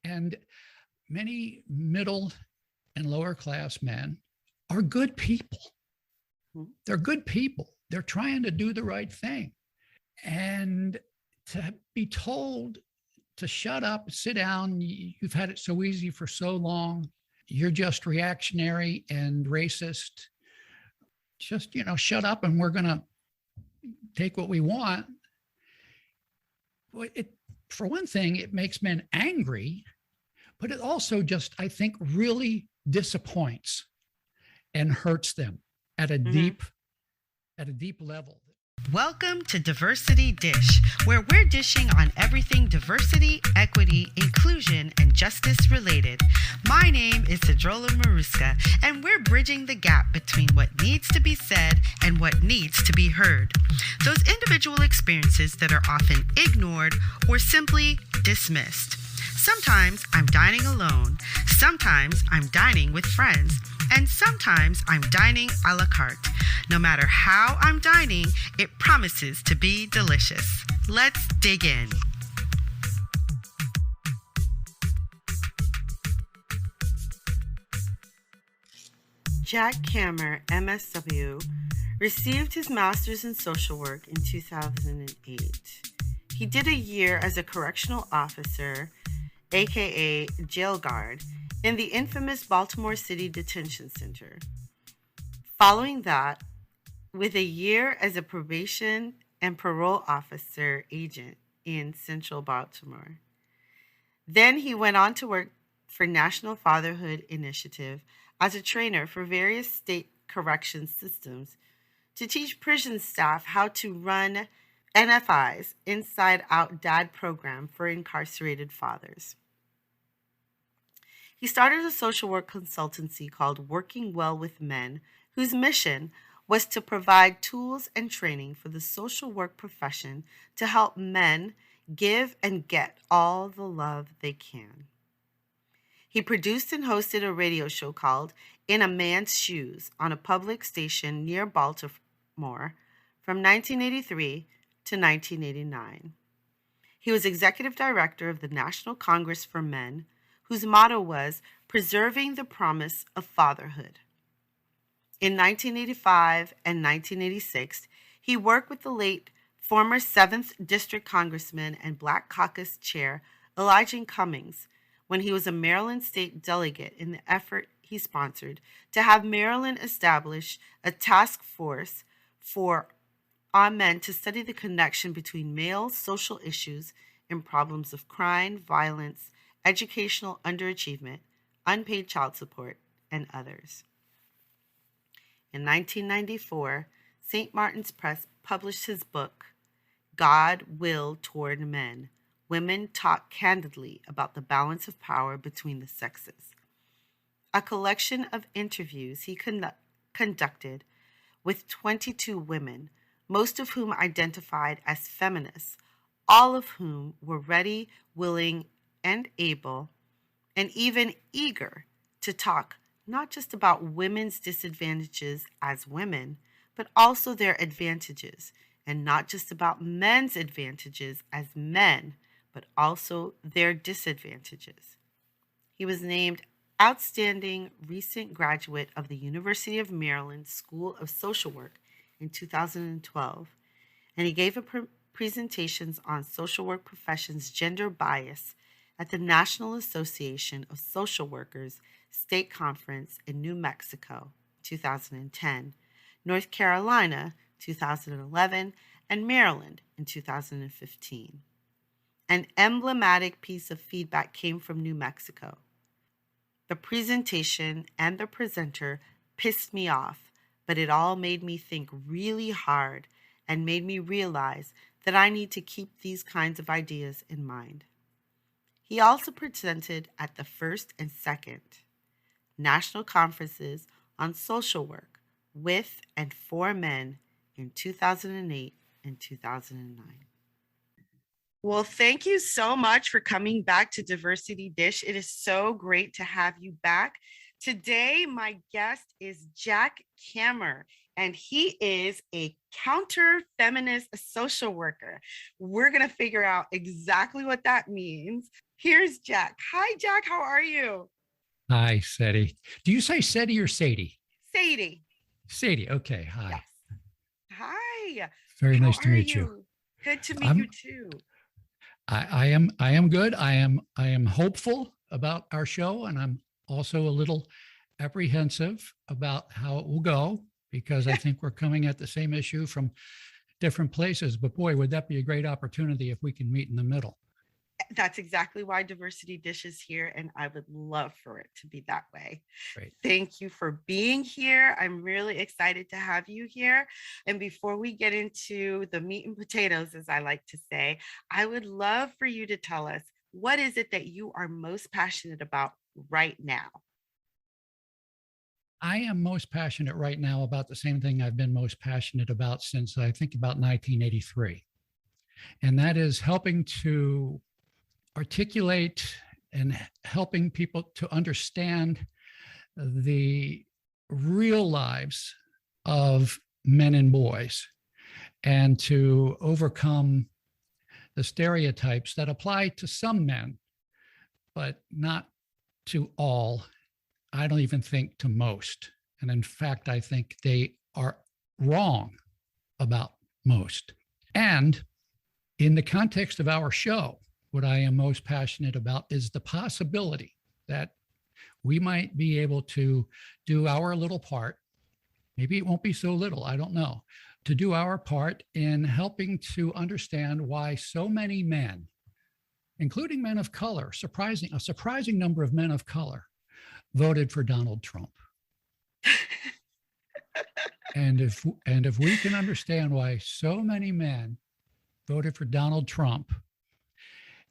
Yes. And many middle and lower class men are good people. They're good people. They're trying to do the right thing. And to be told to shut up, sit down, you've had it so easy for so long, you're just reactionary and racist, just, shut up and we're going to take what we want. For one thing, it makes men angry, but it also just, I think, really disappoints and hurts them at a deep level. Welcome to Diversity Dish, where we're dishing on everything diversity, equity, inclusion, and justice related. My name is Sedruola Maruska, and we're bridging the gap between what needs to be said and what needs to be heard. Those individual experiences that are often ignored or simply dismissed. Sometimes I'm dining alone, sometimes I'm dining with friends, and sometimes I'm dining a la carte. No matter how I'm dining, it promises to be delicious. Let's dig in. Jack Kammer, MSW, received his master's in social work in 2008. He did a year as a correctional officer, aka jail guard, in the infamous Baltimore City Detention Center. Following that, with a year as a probation and parole officer agent in Central Baltimore. Then he went on to work for National Fatherhood Initiative as a trainer for various state correction systems to teach prison staff how to run NFI's Inside Out Dad program for incarcerated fathers. He started a social work consultancy called Working Well with Men, whose mission was to provide tools and training for the social work profession to help men give and get all the love they can. He produced and hosted a radio show called In a Man's Shoes on a public station near Baltimore from 1983 to 1989. He was executive director of the National Congress for Men, whose motto was preserving the promise of fatherhood. In 1985 and 1986, he worked with the late former 7th District Congressman and Black Caucus Chair Elijah Cummings when he was a Maryland state delegate in the effort he sponsored to have Maryland establish a task force on men to study the connection between male social issues and problems of crime, violence, educational underachievement, unpaid child support, and others. In 1994, St. Martin's Press published his book, God Will Toward Men, Women Talk Candidly About the Balance of Power Between the Sexes, a collection of interviews he conducted with 22 women, most of whom identified as feminists, all of whom were ready, willing, and able, and even eager to talk not just about women's disadvantages as women, but also their advantages, and not just about men's advantages as men, but also their disadvantages. He was named Outstanding Recent Graduate of the University of Maryland School of Social Work in 2012, and he gave presentations on social work professions' gender bias at the National Association of Social Workers State Conference in New Mexico, 2010, North Carolina, 2011, and Maryland in 2015. An emblematic piece of feedback came from New Mexico. The presentation and the presenter pissed me off, but it all made me think really hard and made me realize that I need to keep these kinds of ideas in mind. He also presented at the first and second national conferences on social work with and for men in 2008 and 2009. Well, thank you so much for coming back to Diversity Dish. It is so great to have you back. Today, my guest is Jack Kammer, and he is a counter-feminist social worker. We're going to figure out exactly what that means. Here's Jack. Hi, Jack. How are you? Hi, Sadie. Do you say Sadie or Sadie? Sadie. Sadie. Okay. Yes. Hi. Hi. Very How nice to are meet you. you? Good to meet you I'm. too. I am good. I am hopeful about our show, and I'm also a little apprehensive about how it will go because I think we're coming at the same issue from different places. But boy, would that be a great opportunity if we can meet in the middle. That's exactly why Diversity Dish is here, and I would love for it to be that way. Great. Thank you for being here. I'm really excited to have you here. And before we get into the meat and potatoes, as I like to say, I would love for you to tell us, what is it that you are most passionate about right now? I am most passionate right now about the same thing I've been most passionate about since I think about 1983. And that is helping to articulate and helping people to understand the real lives of men and boys and to overcome the stereotypes that apply to some men, but not to all. I don't even think to most. And in fact, I think they are wrong about most. And in the context of our show, what I am most passionate about is the possibility that we might be able to do our little part. Maybe it won't be so little, I don't know, to do our part in helping to understand why so many men, including men of color, a surprising number of men of color, voted for Donald Trump. And if we can understand why so many men voted for Donald Trump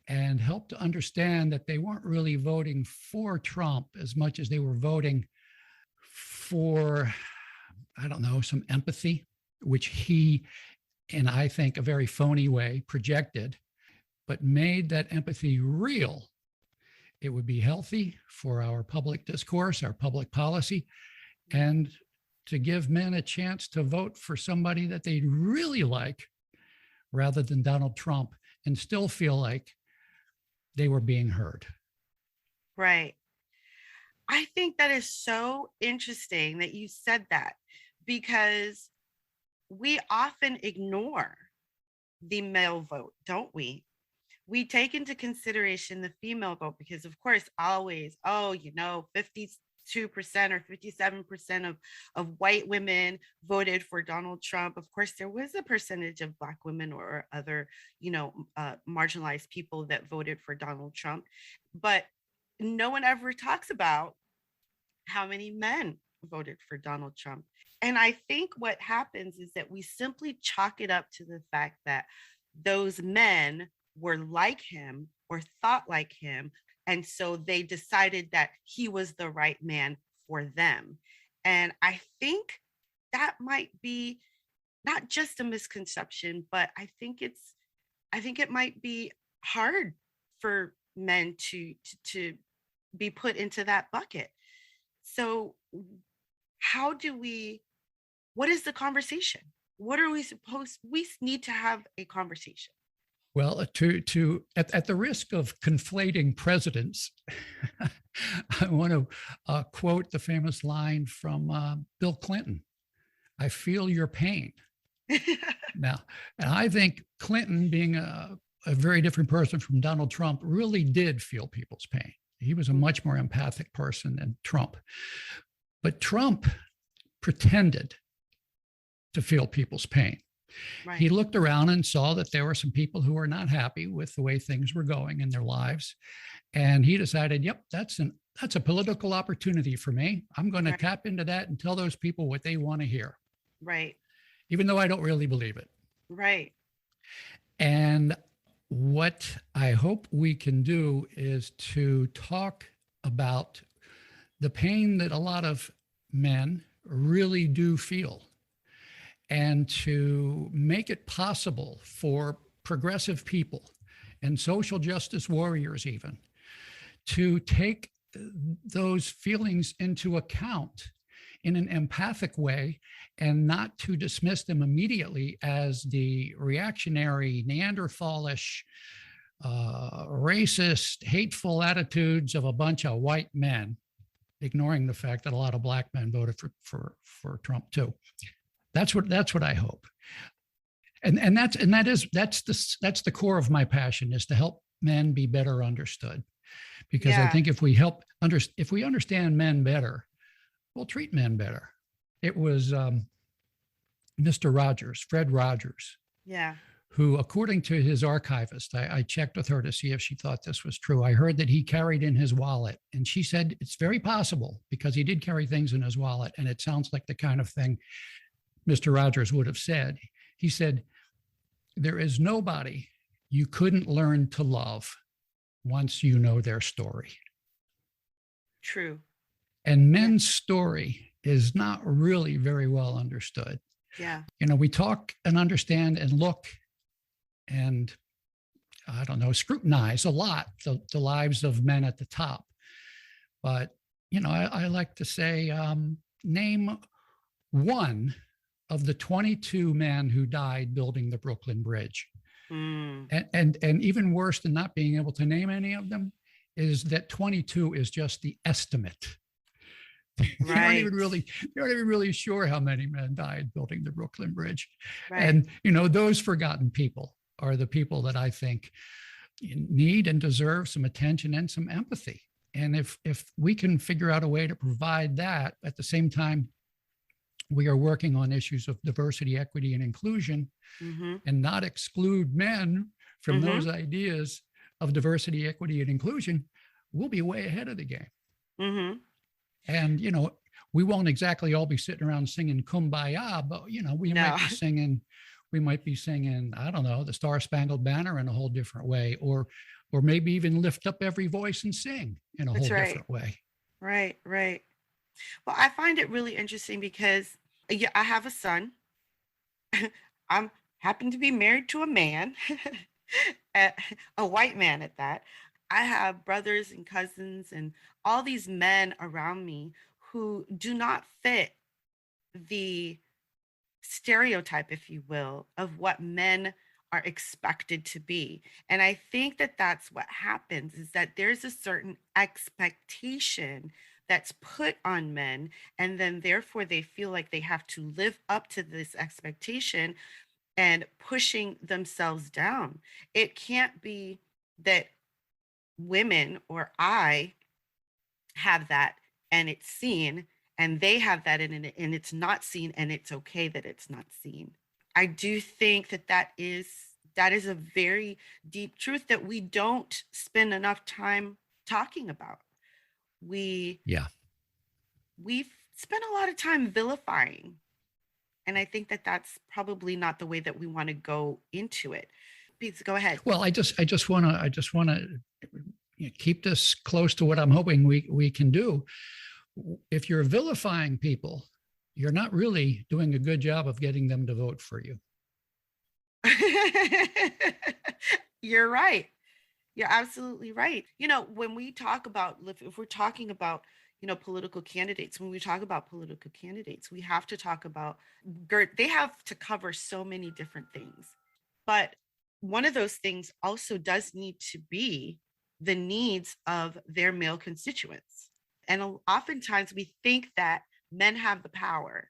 and help to understand that they weren't really voting for Trump as much as they were voting for, I don't know, some empathy, which he, in I think a very phony way, projected, but made that empathy real, it would be healthy for our public discourse, our public policy, and to give men a chance to vote for somebody that they really like rather than Donald Trump and still feel like they were being heard. Right. I think that is so interesting that you said that, because we often ignore the male vote, don't we? We take into consideration the female vote because, of course, always, 52% or 57% of white women voted for Donald Trump. Of course, there was a percentage of Black women or other, marginalized people that voted for Donald Trump. But no one ever talks about how many men voted for Donald Trump. And I think what happens is that we simply chalk it up to the fact that those men were like him or thought like him. And so they decided that he was the right man for them. And I think that might be not just a misconception, but I think it might be hard for men to be put into that bucket. So what is the conversation? What are we need to have a conversation. Well, at the risk of conflating presidents, I want to quote the famous line from Bill Clinton: "I feel your pain." Now, and I think Clinton, being a very different person from Donald Trump, really did feel people's pain. He was a much more empathic person than Trump. But Trump pretended to feel people's pain. Right. He looked around and saw that there were some people who were not happy with the way things were going in their lives. And he decided, yep, that's a political opportunity for me. I'm going to tap into that and tell those people what they want to hear. Right. Even though I don't really believe it. Right. And what I hope we can do is to talk about the pain that a lot of men really do feel, and to make it possible for progressive people and social justice warriors even to take those feelings into account in an empathic way and not to dismiss them immediately as the reactionary, Neanderthalish, racist, hateful attitudes of a bunch of white men, ignoring the fact that a lot of black men voted for Trump too. That's what I hope. And that's the core of my passion, is to help men be better understood. Because I think if we understand men better, we'll treat men better. It was Mr. Rogers, Fred Rogers, who, according to his archivist, I checked with her to see if she thought this was true. I heard that he carried in his wallet, and she said it's very possible, because he did carry things in his wallet, and it sounds like the kind of thing Mr. Rogers would have said. He said, there is nobody you couldn't learn to love once you know their story. True. And men's story is not really very well understood. Yeah. We talk and understand and look and, I don't know, scrutinize a lot the lives of men at the top. But, I like to say, name one of the 22 men who died building the Brooklyn Bridge. And even worse than not being able to name any of them is that 22 is just the estimate. They aren't even really sure how many men died building the Brooklyn Bridge. Right. And, those forgotten people are the people that I think need and deserve some attention and some empathy. And if we can figure out a way to provide that, at the same time, we are working on issues of diversity, equity, and inclusion, and not exclude men from those ideas of diversity, equity, and inclusion, we'll be way ahead of the game. And, we won't exactly all be sitting around singing Kumbaya, but, we might be singing, I don't know, the Star Spangled Banner in a whole different way, or maybe even lift up every voice and sing in a whole different way. Right. Well, I find it really interesting because I have a son. I'm happen to be married to a man, a white man at that. I have brothers and cousins and all these men around me who do not fit the stereotype, if you will, of what men are expected to be. And I think that that's what happens, is that there's a certain expectation that's put on men, and then therefore they feel like they have to live up to this expectation and pushing themselves down. It can't be that women or I have that and it's seen, and they have that and it's not seen, and it's okay that it's not seen. I do think that is a very deep truth that we don't spend enough time talking about. We spend a lot of time vilifying, and I think that that's probably not the way that we want to go into it. Please go ahead. Well, I just want to keep this close to what I'm hoping we can do. If you're vilifying people, you're not really doing a good job of getting them to vote for you. You're right. You're absolutely right. When we talk about, if we're talking about, political candidates, when we talk about political candidates, we have to talk about, they have to cover so many different things. But one of those things also does need to be the needs of their male constituents. And oftentimes we think that men have the power.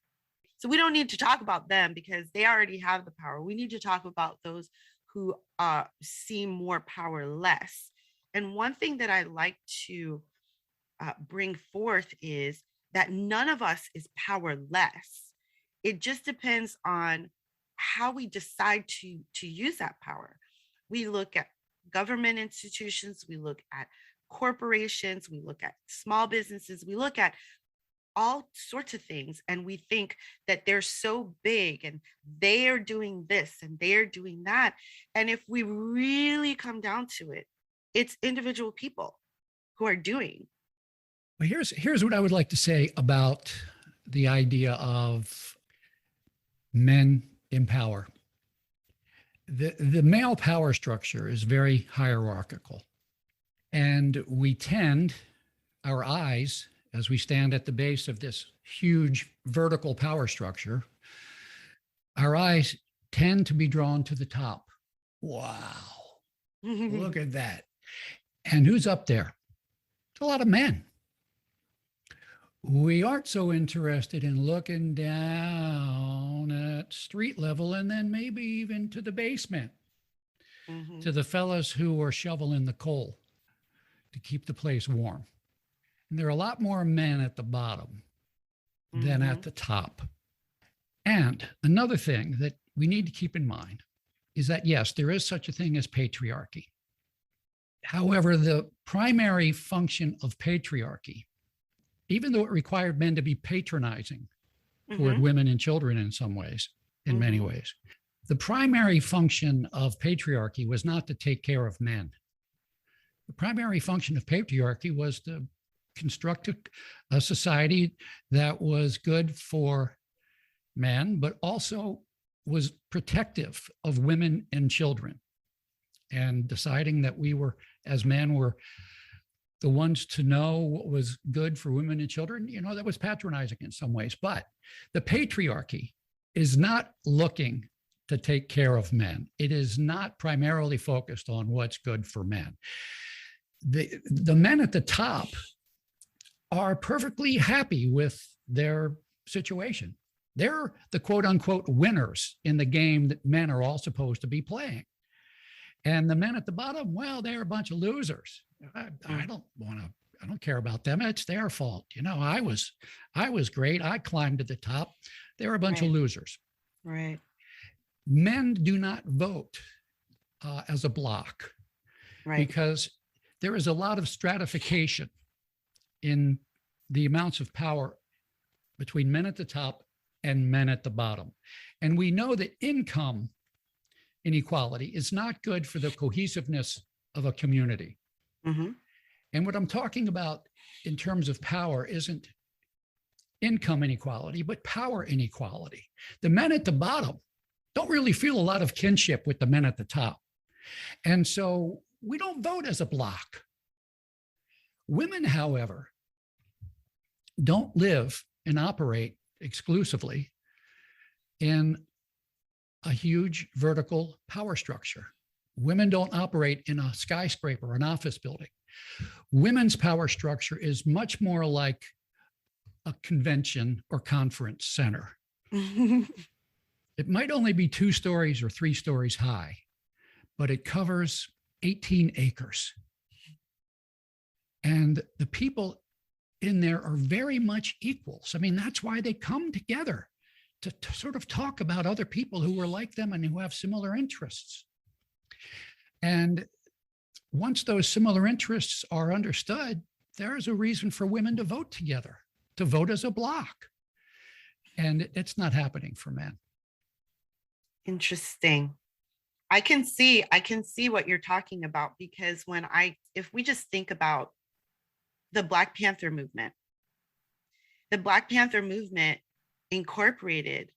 So we don't need to talk about them because they already have the power. We need to talk about those who seem more powerless. And one thing that I like to bring forth is that none of us is powerless. It just depends on how we decide to use that power. We look at government institutions, we look at corporations, we look at small businesses, we look at all sorts of things, and we think that they're so big and they are doing this and they're doing that. And if we really come down to it, it's individual people who are doing. Well, here's what I would like to say about the idea of men in power. The male power structure is very hierarchical, and we tend our eyes as we stand at the base of this huge vertical power structure, our eyes tend to be drawn to the top. Wow, look at that. And who's up there? A lot of men. We aren't so interested in looking down at street level and then maybe even to the basement, to the fellas who are shoveling the coal to keep the place warm. And there are a lot more men at the bottom than at the top. And another thing that we need to keep in mind is that, yes, there is such a thing as patriarchy. However, the primary function of patriarchy, even though it required men to be patronizing toward women and children in some ways, in many ways, the primary function of patriarchy was not to take care of men. The primary function of patriarchy was to construct a society that was good for men, but also was protective of women and children, and deciding that we were, as men, were the ones to know what was good for women and children. That was patronizing in some ways. But the patriarchy is not looking to take care of men. It is not primarily focused on what's good for men. The men at the top are perfectly happy with their situation. They're the quote unquote winners in the game that men are all supposed to be playing. And the men at the bottom, well, they're a bunch of losers. I don't care about them. It's their fault. I was great. I climbed to the top. They're a bunch of losers. Right. Men do not vote as a block, because there is a lot of stratification in the amounts of power between men at the top and men at the bottom. And we know that income inequality is not good for the cohesiveness of a community. And what I'm talking about in terms of power isn't income inequality, but power inequality. The men at the bottom don't really feel a lot of kinship with the men at the top. And so we don't vote as a block. Women, however, don't live and operate exclusively in a huge vertical power structure. Women don't operate in a skyscraper or an office building. Women's power structure is much more like a convention or conference center. It might only be 2 stories or 3 stories high, but it covers 18 acres. And the people in there are very much equals. I mean, that's why they come together to sort of talk about other people who are like them and who have similar interests. And once those similar interests are understood, there is a reason for women to vote together, to vote as a block. And it's not happening for men. Interesting. I can see what you're talking about, because if we just think about the Black Panther movement incorporated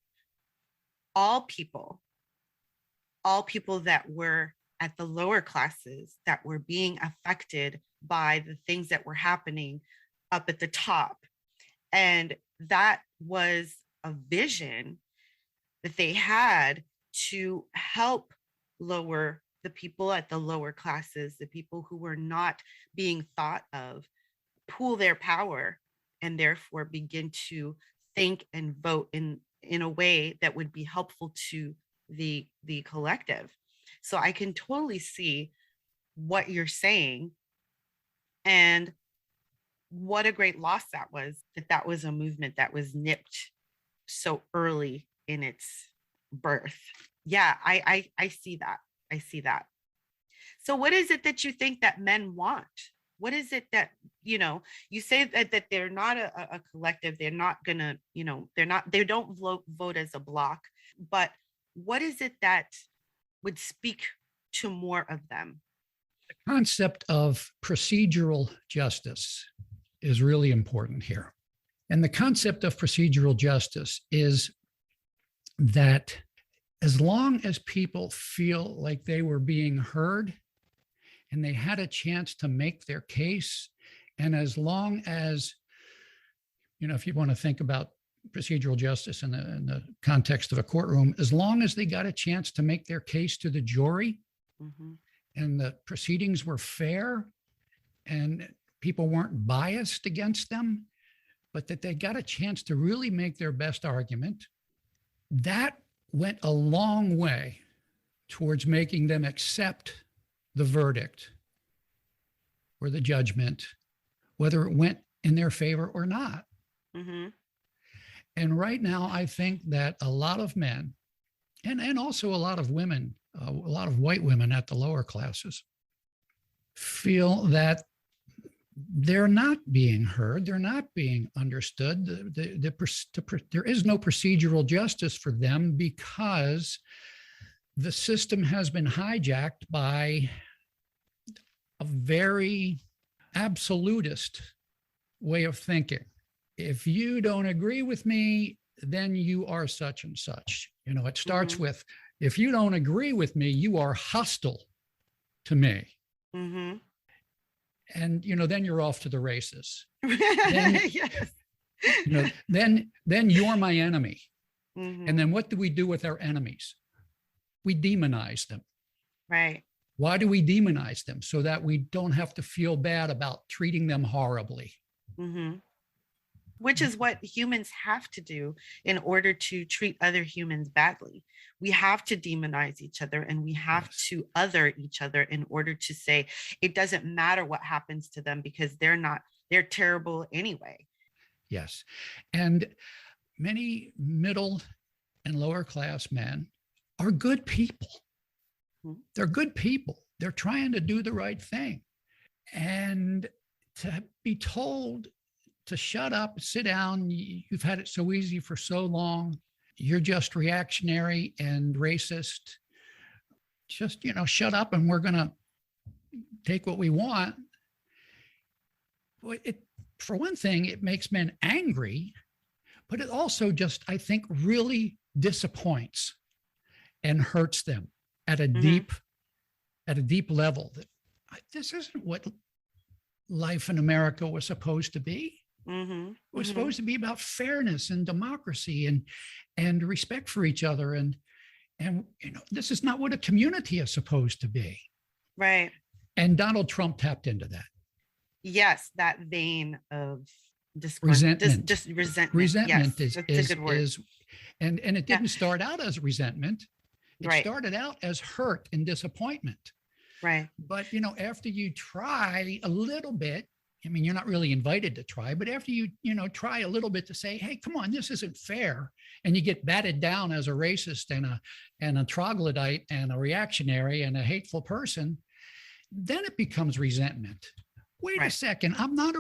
all people that were at the lower classes, that were being affected by the things that were happening up at the top. And that was a vision that they had to help lower the people at the lower classes, the people who were not being thought of, pool their power, and therefore begin to think and vote in a way that would be helpful to the collective. So I can totally see what you're saying, and what a great loss that was a movement that was nipped so early in its birth. Yeah, I see that. I see that. So what is it that you think that men want? What is it that, you say that they're not a collective, they're not gonna, they don't vote as a block, but what is it that would speak to more of them? The concept of procedural justice is really important here. And the concept of procedural justice is that as long as people feel like they were being heard and they had a chance to make their case, and as long as if you want to think about procedural justice in the context of a courtroom, as long as they got a chance to make their case to the jury and the proceedings were fair and people weren't biased against them, but that they got a chance to really make their best argument, that went a long way towards making them accept the verdict or the judgment, whether it went in their favor or not. And right now, I think that a lot of men and also a lot of women, a lot of white women at the lower classes, feel that they're not being heard, they're not being understood. There is no procedural justice for them because the system has been hijacked by a very absolutist way of thinking. If you don't agree with me, then you are such and such. It starts with, if you don't agree with me, you are hostile to me. And, then you're off to the races. Then, Yes. then you're my enemy. And then what do we do with our enemies? We demonize them. Right. Why do we demonize them? So that we don't have to feel bad about treating them horribly. Which is what humans have to do in order to treat other humans badly. We have to demonize each other and we have to other each other in order to say it doesn't matter what happens to them because they're terrible anyway. Yes. And many middle and lower class men are good people. They're good people. They're trying to do the right thing. And to be told to shut up, sit down, you've had it so easy for so long, you're just reactionary and racist, just, shut up and we're going to take what we want. For one thing, it makes men angry, but it also just, I think, really disappoints and hurts them at a deep level. That this isn't what life in America was supposed to be. It was supposed to be about fairness and democracy and respect for each other. And this is not what a community is supposed to be. Right. And Donald Trump tapped into that. Yes, that vein of resentment. Just resentment. Resentment yes, that's a good word. And it didn't start out as resentment. It Right. started out as hurt and disappointment. Right. But, after you try a little bit, you're not really invited to try, but after you, try a little bit to say, hey, come on, this isn't fair. And you get batted down as a racist and a troglodyte and a reactionary and a hateful person, then it becomes resentment. Wait a second, I'm not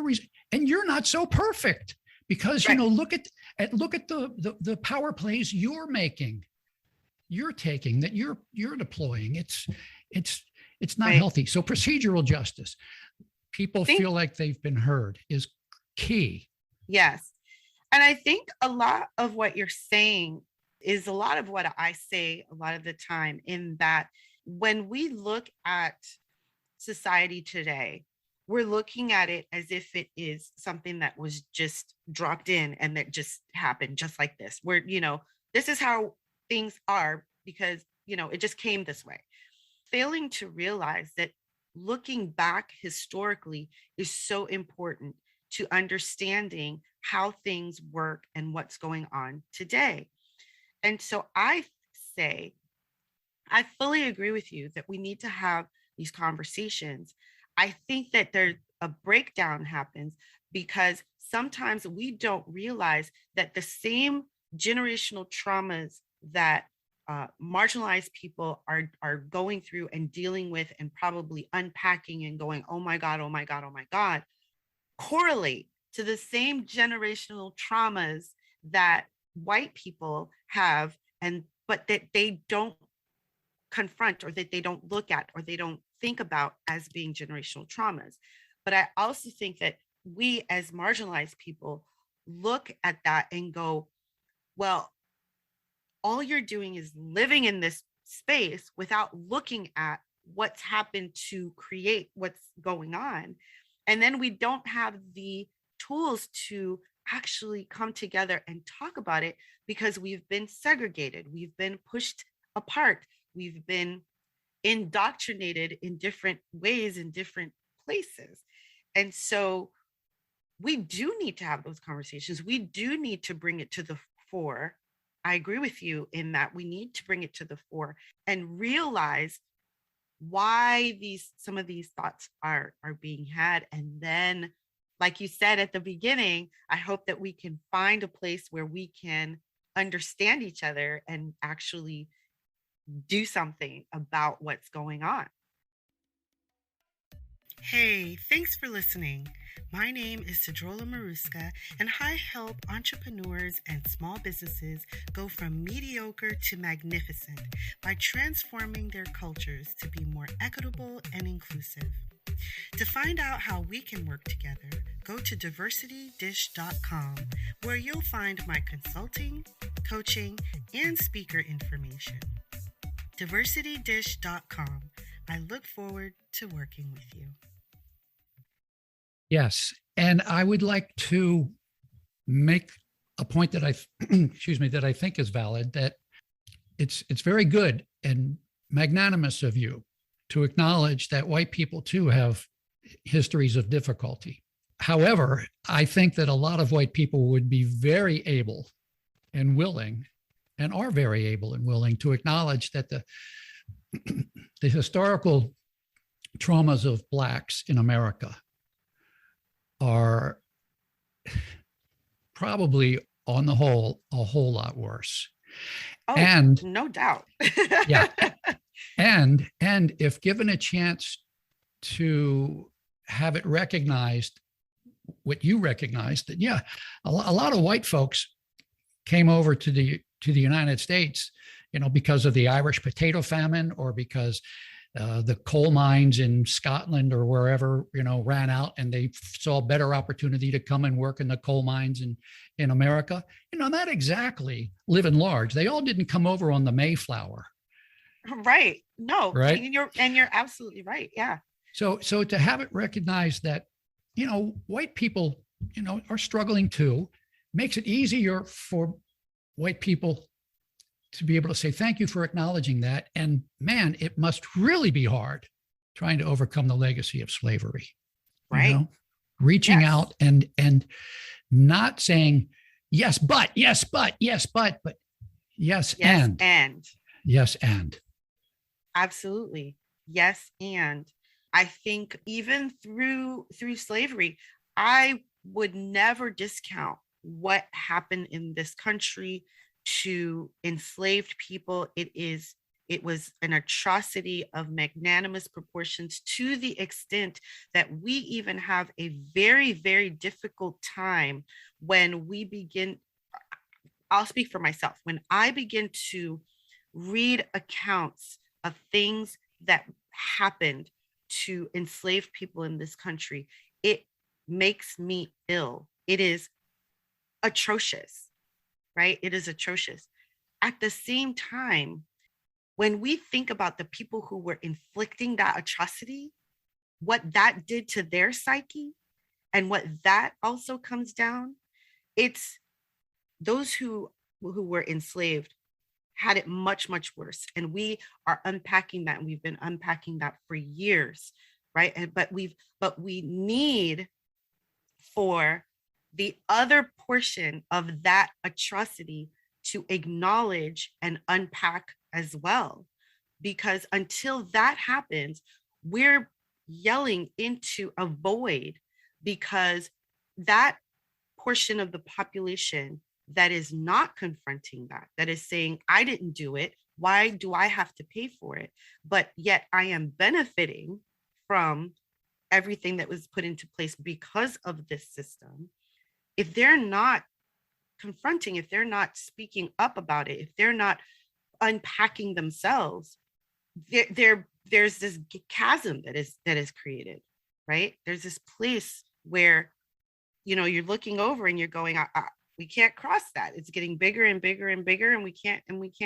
and you're not so perfect because, look at the power plays you're making, you're taking, that you're deploying. It's not healthy. So procedural justice, people feel like they've been heard, is key. Yes. And I think a lot of what you're saying is a lot of what I say a lot of the time, in that when we look at society today, we're looking at it as if it is something that was just dropped in and that just happened just like this, where, this is how things are because, it just came this way. Failing to realize that looking back historically is so important to understanding how things work and what's going on today. And so I say, I fully agree with you that we need to have these conversations. I think that a breakdown happens because sometimes we don't realize that the same generational traumas that marginalized people are going through and dealing with and probably unpacking and going, oh my God, oh my God, oh my God, correlate to the same generational traumas that white people have, but that they don't confront, or that they don't look at, or they don't think about as being generational traumas. But I also think that we as marginalized people look at that and go, well, all you're doing is living in this space without looking at what's happened to create what's going on. And then we don't have the tools to actually come together and talk about it, because we've been segregated, we've been pushed apart, we've been indoctrinated in different ways in different places. And so we do need to have those conversations. We do need to bring it to the fore. I agree with you in that we need to bring it to the fore and realize why some of these thoughts are being had. And then, like you said at the beginning, I hope that we can find a place where we can understand each other and actually do something about what's going on. Hey, thanks for listening. My name is Sedruola Maruska, and I help entrepreneurs and small businesses go from mediocre to magnificent by transforming their cultures to be more equitable and inclusive. To find out how we can work together, go to diversitydish.com, where you'll find my consulting, coaching, and speaker information. diversitydish.com. I look forward to working with you. Yes. And I would like to make a point that that I think is valid, that it's very good and magnanimous of you to acknowledge that white people too have histories of difficulty. However, I think that a lot of white people would be very able and willing, and are very able and willing, to acknowledge that the historical traumas of Blacks in America are probably, on the whole, a whole lot worse. Oh, and no doubt. Yeah. And if given a chance to have it recognized, what you recognized, that a lot of white folks came over to the United States, because of the Irish potato famine, or because the coal mines in Scotland or wherever, ran out, and they saw a better opportunity to come and work in the coal mines in America. Not exactly living large. They all didn't come over on the Mayflower. Right. No. Right. And you're absolutely right. Yeah. So to have it recognized that, white people, are struggling too, makes it easier for white people to be able to say, thank you for acknowledging that. And man, it must really be hard trying to overcome the legacy of slavery. Right. Reaching out and not saying, yes, but, but yes, and. Yes, and. Absolutely. Yes, and. I think even through slavery, I would never discount what happened in this country to enslaved people. It was an atrocity of magnanimous proportions, to the extent that we even have a very, very difficult time when we begin. I'll speak for myself. When I begin to read accounts of things that happened to enslaved people in this country, it makes me ill. It is atrocious, right? It is atrocious. At the same time, when we think about the people who were inflicting that atrocity, what that did to their psyche, and what that also comes down, it's those who were enslaved had it much, much worse. And we are unpacking that, and we've been unpacking that for years, right? But we need for the other portion of that atrocity to acknowledge and unpack as well. Because until that happens, we're yelling into a void, because that portion of the population that is not confronting that is saying, I didn't do it, why do I have to pay for it? But yet I am benefiting from everything that was put into place because of this system. If they're not confronting, if they're not speaking up about it, if they're not unpacking themselves, there's this chasm that is created, right? There's this place where, you're looking over and you're going, we can't cross that. It's getting bigger and bigger and bigger, and we can't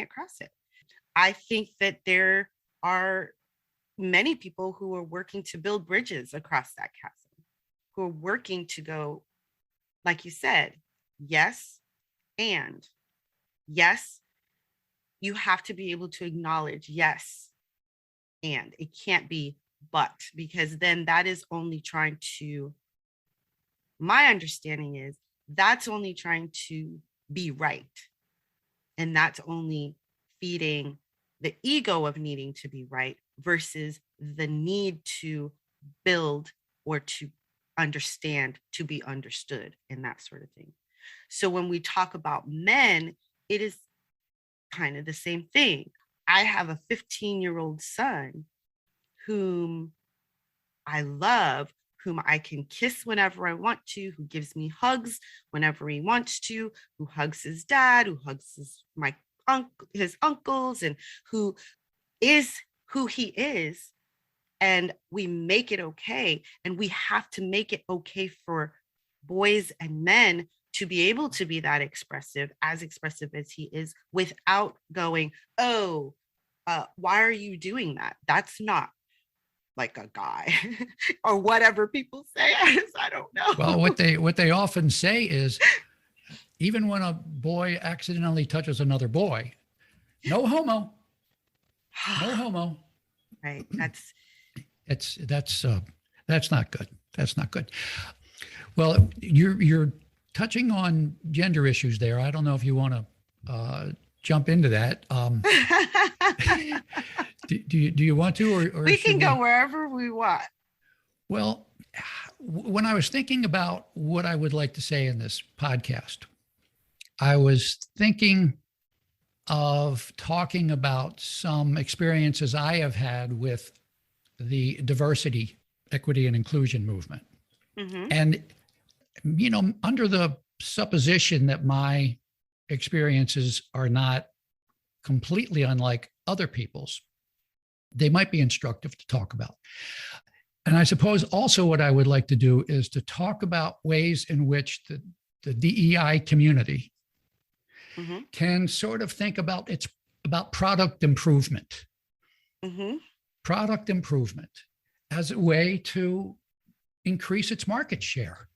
cross it. I think that there are many people who are working to build bridges across that chasm, who are working to go, like you said, yes, and yes, you have to be able to acknowledge yes, and it can't be but, because then that is only trying to, my understanding is that's only trying to be right. And that's only feeding the ego of needing to be right versus the need to build or to understand, to be understood, and that sort of thing. So when we talk about men, it is kind of the same thing. I have a 15-year-old son whom I love, whom I can kiss whenever I want to, who gives me hugs whenever he wants to, who hugs his dad, who hugs his uncles, and who is who he is. And we make it okay. And we have to make it okay for boys and men to be able to be that expressive as he is, without going, oh, why are you doing that? That's not like a guy or whatever people say. I don't know. Well, what they often say is, even when a boy accidentally touches another boy, no homo, no homo. Right. That's not good. That's not good. Well, you're touching on gender issues there. I don't know if you want to jump into that. Do you want to, or we can go wherever we want? Well, when I was thinking about what I would like to say in this podcast, I was thinking of talking about some experiences I have had with the diversity, equity, and inclusion movement. Mm-hmm. And, under the supposition that my experiences are not completely unlike other people's, they might be instructive to talk about. And I suppose also what I would like to do is to talk about ways in which the DEI community mm-hmm. can sort of think about product improvement. Mm-hmm. Product improvement as a way to increase its market share,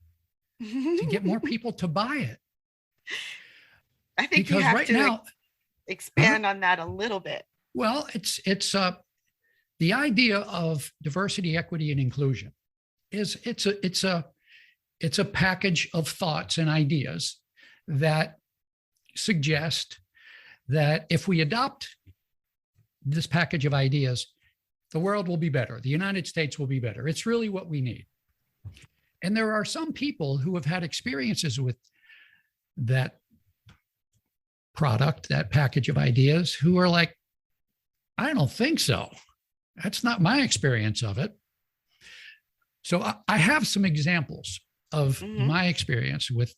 to get more people to buy it. I think because you have to expand on that a little bit. Well, it's the idea of diversity, equity, and inclusion is it's a package of thoughts and ideas that suggest that if we adopt this package of ideas, the world will be better. The United States will be better. It's really what we need. And there are some people who have had experiences with that product, that package of ideas, who are like, I don't think so. That's not my experience of it. So I have some examples of mm-hmm. my experience with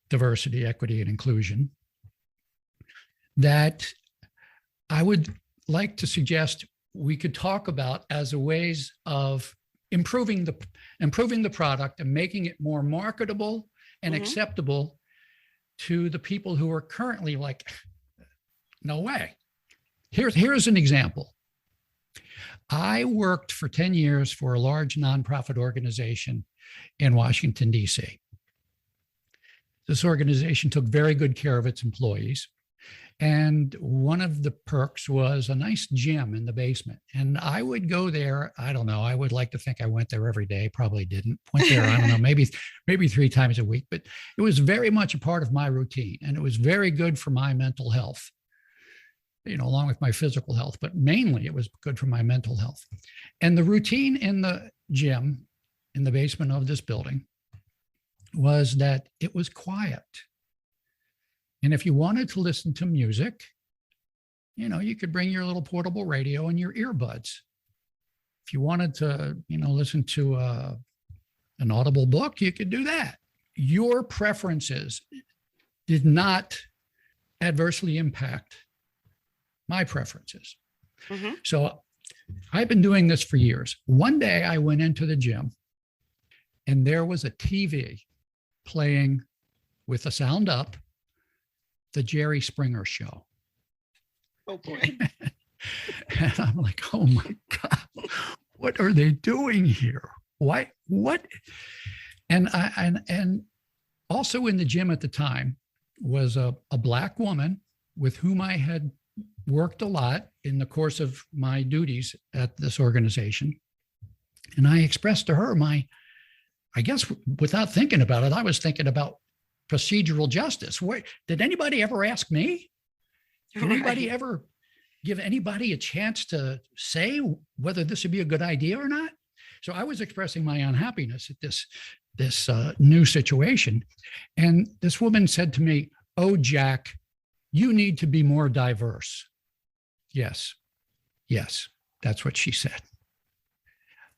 diversity, equity, and inclusion that I would like to suggest we could talk about as a ways of improving the product and making it more marketable and mm-hmm. acceptable to the people who are currently like, no way. Here's an example. I worked for 10 years for a large nonprofit organization in Washington, D.C. This organization took very good care of its employees. And one of the perks was a nice gym in the basement. And I would go there. I don't know. I would like to think I went there every day. Probably didn't. Went there, I don't know, maybe 3 times a week. But it was very much a part of my routine. And it was very good for my mental health, along with my physical health. But mainly it was good for my mental health. And the routine in the gym in the basement of this building was that it was quiet. And if you wanted to listen to music, you could bring your little portable radio and your earbuds. If you wanted to, listen to an audible book, you could do that. Your preferences did not adversely impact my preferences. Mm-hmm. So I've been doing this for years. One day I went into the gym and there was a TV playing with the sound up, the Jerry Springer Show. Oh boy. And I'm like, oh my God, what are they doing here? Why? What? And Also in the gym at the time was a Black woman with whom I had worked a lot in the course of my duties at this organization. And I expressed to her I guess without thinking about it, I was thinking about procedural justice. Did anybody ever ask me? Did anybody ever give anybody a chance to say whether this would be a good idea or not? So I was expressing my unhappiness at this new situation. And this woman said to me, "Oh, Jack, you need to be more diverse." Yes, that's what she said.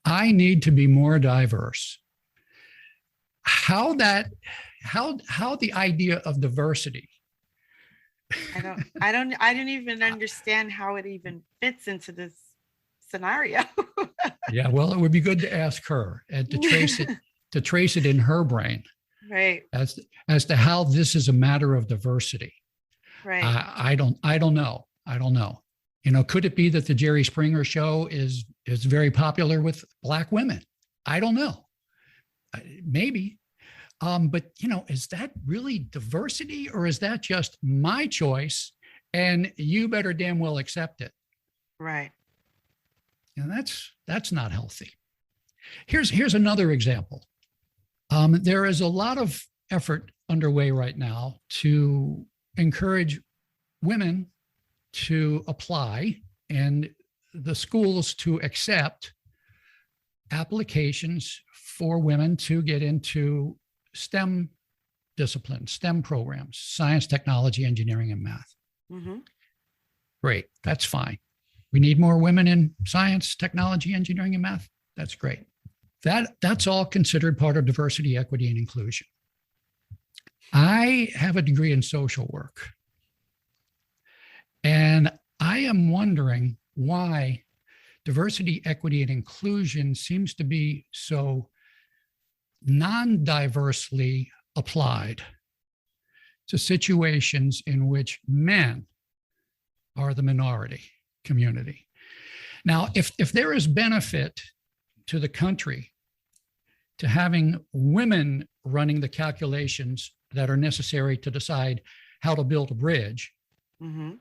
I need to be more diverse. How the idea of diversity. I don't even understand how it even fits into this scenario. Yeah, well, it would be good to ask her and to trace it in her brain, right, as to how this is a matter of diversity. Right. I don't know. Could it be that the Jerry Springer show is very popular with Black women? I don't know. Maybe. But is that really diversity, or is that just my choice and you better damn well accept it? Right. And that's not healthy. Here's another example. There is a lot of effort underway right now to encourage women to apply and the schools to accept applications for women to get into STEM disciplines, STEM programs, science, technology, engineering, and math. Mm-hmm. Great, that's fine. We need more women in science, technology, engineering, and math. That's great. That's all considered part of diversity, equity, and inclusion. I have a degree in social work. And I am wondering why diversity, equity, and inclusion seems to be so non-diversely applied to situations in which men are the minority community. Now, if there is benefit to the country to having women running the calculations that are necessary to decide how to build a bridge, mm-hmm.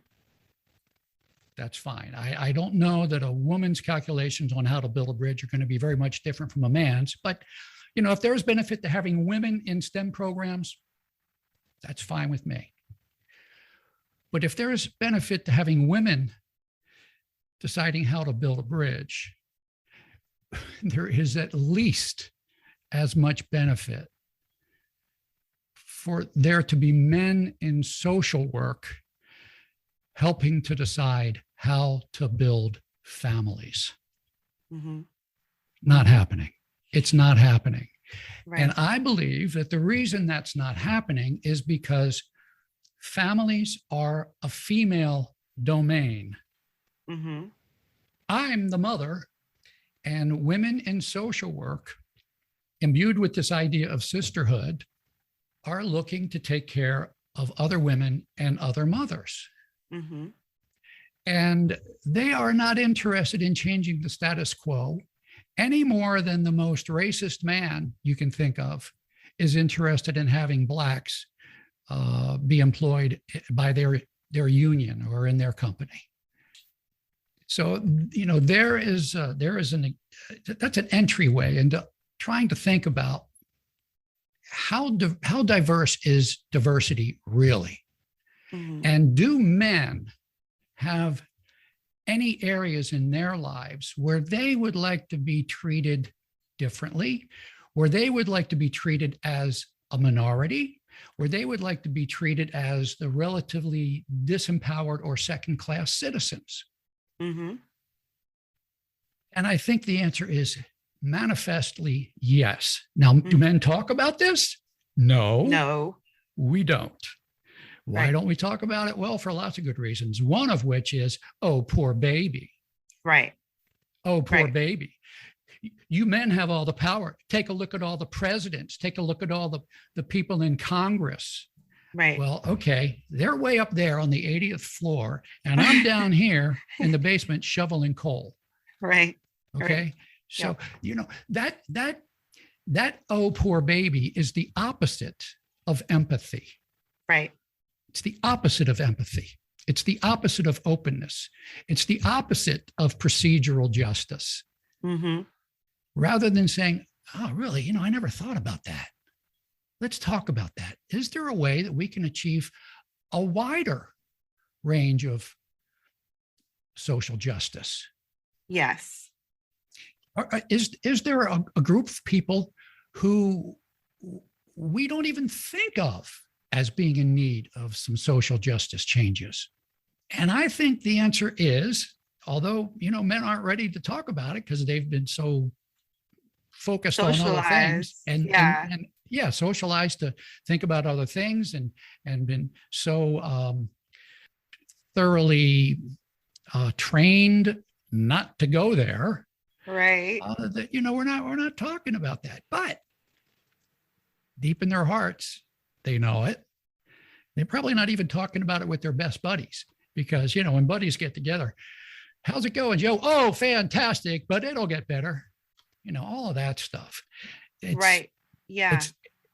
that's fine. I don't know that a woman's calculations on how to build a bridge are going to be very much different from a man's, but if there's benefit to having women in STEM programs, that's fine with me. But if there's benefit to having women deciding how to build a bridge, there is at least as much benefit for there to be men in social work helping to decide how to build families. Mm-hmm. Not happening. It's not happening. Right. And I believe that the reason that's not happening is because families are a female domain. Mm-hmm. I'm the mother, and women in social work, imbued with this idea of sisterhood, are looking to take care of other women and other mothers. Mm-hmm. And they are not interested in changing the status quo any more than the most racist man you can think of is interested in having Blacks be employed by their union or in their company. So, that's an entryway into trying to think about how diverse is diversity really? Mm-hmm. And do men have any areas in their lives where they would like to be treated differently, where they would like to be treated as a minority, where they would like to be treated as the relatively disempowered or second-class citizens? Mm-hmm. And I think the answer is manifestly yes. Now, do men talk about this? No, we don't. Why don't we talk about it? Well, for lots of good reasons. One of which is, oh, poor baby. Right. Oh, poor baby. You men have all the power. Take a look at all the presidents. Take a look at all the people in Congress. Right. Well, okay, they're way up there on the 80th floor, and I'm down here in the basement shoveling coal. Right. Okay. Right. So, that oh, poor baby is the opposite of empathy. Right. It's the opposite of empathy. It's the opposite of openness. It's the opposite of procedural justice. Mm-hmm. Rather than saying, oh, really, I never thought about that. Let's talk about that. Is there a way that we can achieve a wider range of social justice? Yes. Is there a group of people who we don't even think of as being in need of some social justice changes? And I think the answer is, although, men aren't ready to talk about it because they've been so focused on other things and socialized to think about other things and been so thoroughly trained not to go there. Right. That, we're not talking about that, but deep in their hearts, they know it. They're probably not even talking about it with their best buddies because, when buddies get together, how's it going, Joe? Oh, fantastic, but it'll get better. All of that stuff. Right. Yeah.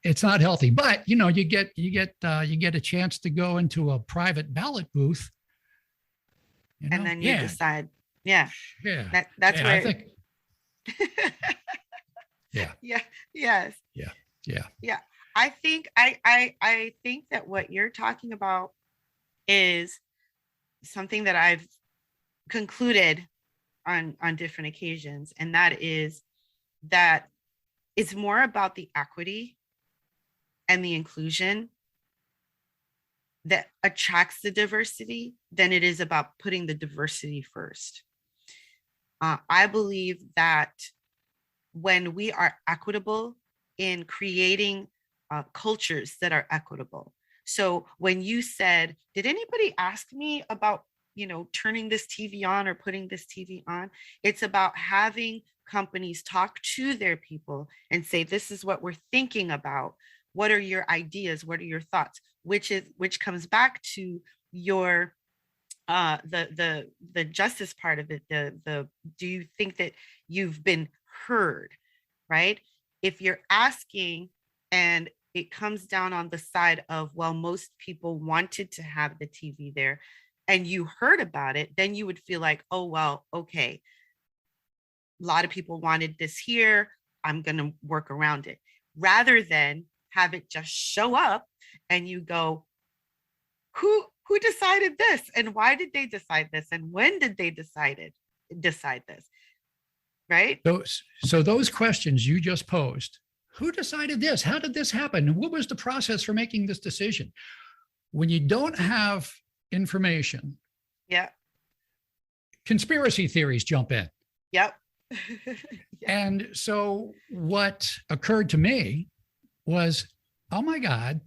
It's not healthy, but you get a chance to go into a private ballot booth. And then you decide. Yeah. Yeah. That's where I think. Yeah. Yeah. Yes. Yeah. Yeah. Yeah. I think I think that what you're talking about is something that I've concluded on different occasions, and that is that it's more about the equity and the inclusion that attracts the diversity than it is about putting the diversity first. I believe that when we are equitable in creating cultures that are equitable. So when you said, did anybody ask me about, turning this TV on or putting this TV on? It's about having companies talk to their people and say, this is what we're thinking about. What are your ideas? What are your thoughts? Which comes back to your the justice part of it. The do you think that you've been heard, right? If you're asking and it comes down on the side of, well, most people wanted to have the TV there and you heard about it, then you would feel like, oh, well, okay, a lot of people wanted this here, I'm going to work around it, rather than have it just show up and you go, who decided this, and why did they decide this, and when did they decide this, right? So those questions you just posed, who decided this, how did this happen, what was the process for making this decision? When you don't have information, yeah, conspiracy theories jump in. Yep. Yeah. And so what occurred to me was, oh my God,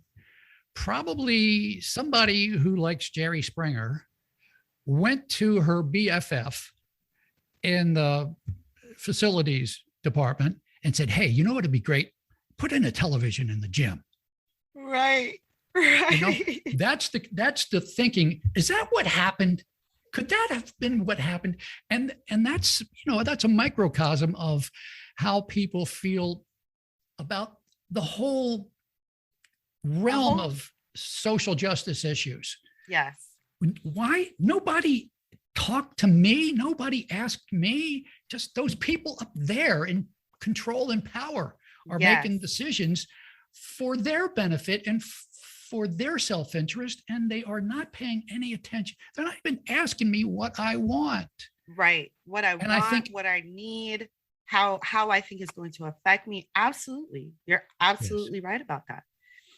probably somebody who likes Jerry Springer went to her BFF in the facilities department and said, hey, you know what would be great? Put in a television in the gym. Right. That's the thinking. Is that what happened? Could that have been what happened? And that's, that's a microcosm of how people feel about the whole realm of social justice issues. Yes. Why nobody talked to me? Nobody asked me. Just those people up there in control and power are making decisions for their benefit and for their self-interest, and they are not paying any attention. They're not even asking me what I want. Right. What I want, what I need, how I think is going to affect me. Absolutely. You're absolutely right about that.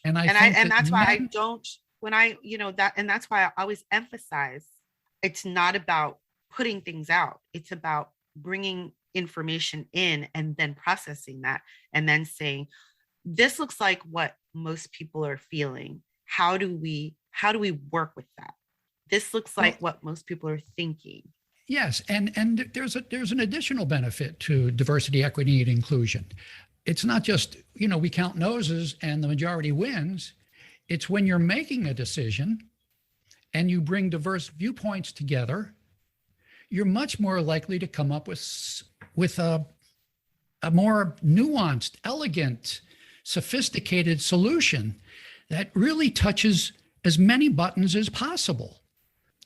And that's why I don't, when I, and that's why I always emphasize, it's not about putting things out. It's about bringing information in and then processing that and then saying, this looks like what most people are feeling. How do we work with that? This looks like what most people are thinking. Yes. And there's an additional benefit to diversity, equity, and inclusion. It's not just, we count noses and the majority wins. It's when you're making a decision and you bring diverse viewpoints together, you're much more likely to come up with a more nuanced, elegant, sophisticated solution that really touches as many buttons as possible.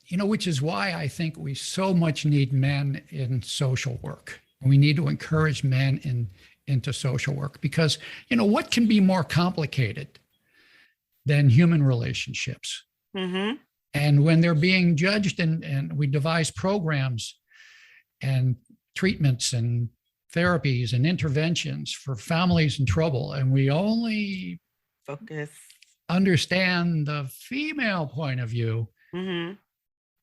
Which is why I think we so much need men in social work. We need to encourage men into social work because, what can be more complicated than human relationships? Mm-hmm. And when they're being judged and we devise programs and treatments and therapies and interventions for families in trouble, and we only focus, understand the female point of view, mm-hmm.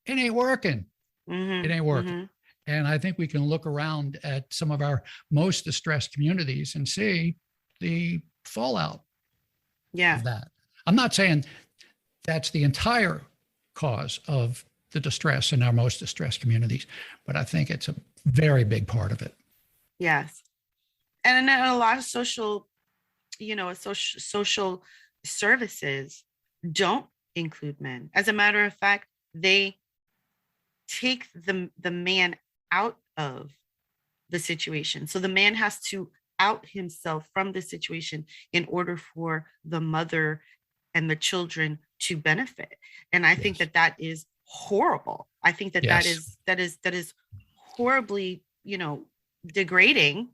it ain't working. Mm-hmm. It ain't working. Mm-hmm. And I think we can look around at some of our most distressed communities and see the fallout of that. I'm not saying that's the entire cause of the distress in our most distressed communities, but I think it's a very big part of it. Yes. And in a lot of social services don't include men. As a matter of fact, they take the man out of the situation. So the man has to out himself from the situation in order for the mother and the children to benefit. And I think that is horrible. I think that that is horribly, degrading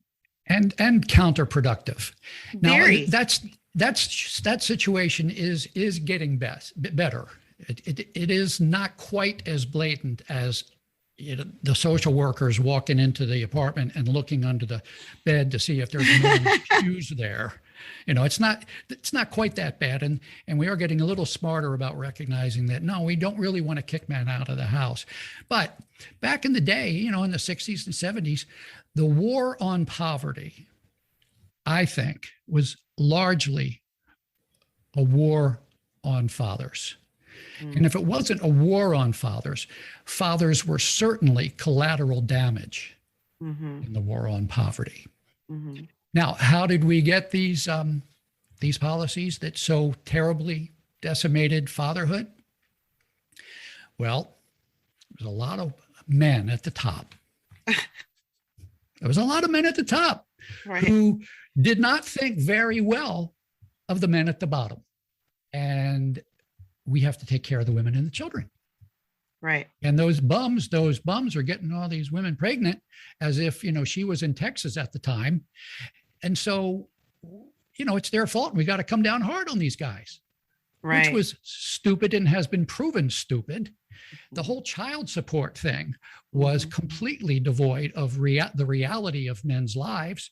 and counterproductive. Very. Now that situation is getting better. It is not quite as blatant as the social workers walking into the apartment and looking under the bed to see if there's men's shoes there. It's not quite that bad. And we are getting a little smarter about recognizing that, no, we don't really want to kick men out of the house. But back in the day, in the 60s and 70s, the war on poverty, I think, was largely a war on fathers. And if it wasn't a war on fathers, fathers were certainly collateral damage in the war on poverty. Mm-hmm. Now, how did we get these policies that so terribly decimated fatherhood? Well, there's a lot of men at the top. There was a lot of men at the top who did not think very well of the men at the bottom. And we have to take care of the women and the children. Right. And those bums are getting all these women pregnant as if, she was in Texas at the time. And so, it's their fault. We got to come down hard on these guys, which was stupid and has been proven stupid. The whole child support thing was completely devoid of the reality of men's lives.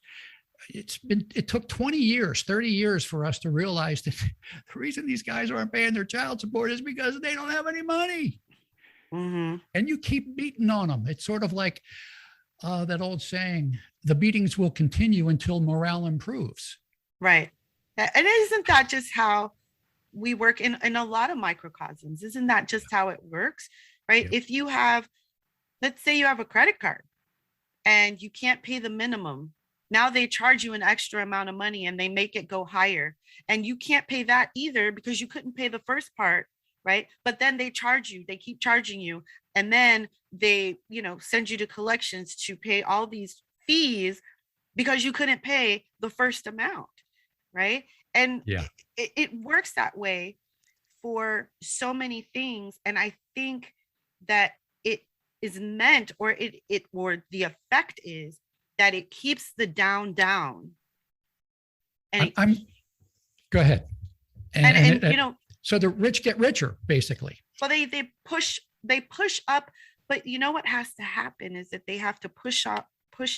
It took 20 years, 30 years for us to realize that the reason these guys aren't paying their child support is because they don't have any money. Mm-hmm. And you keep beating on them. It's sort of like that old saying, the beatings will continue until morale improves. Right. And isn't that just how we work in a lot of microcosms? Isn't that just how it works? Right. Yeah. If you have, let's say you have a credit card and you can't pay the minimum. Now they charge you an extra amount of money and they make it go higher. And you can't pay that either because you couldn't pay the first part, right? But then they keep charging you. And then they, send you to collections to pay all these fees because you couldn't pay the first amount, right? And it works that way for so many things. And I think that it is meant, or the effect is, that it keeps the down. And go ahead. So the rich get richer, basically. Well, they push up, but what has to happen is that they have to push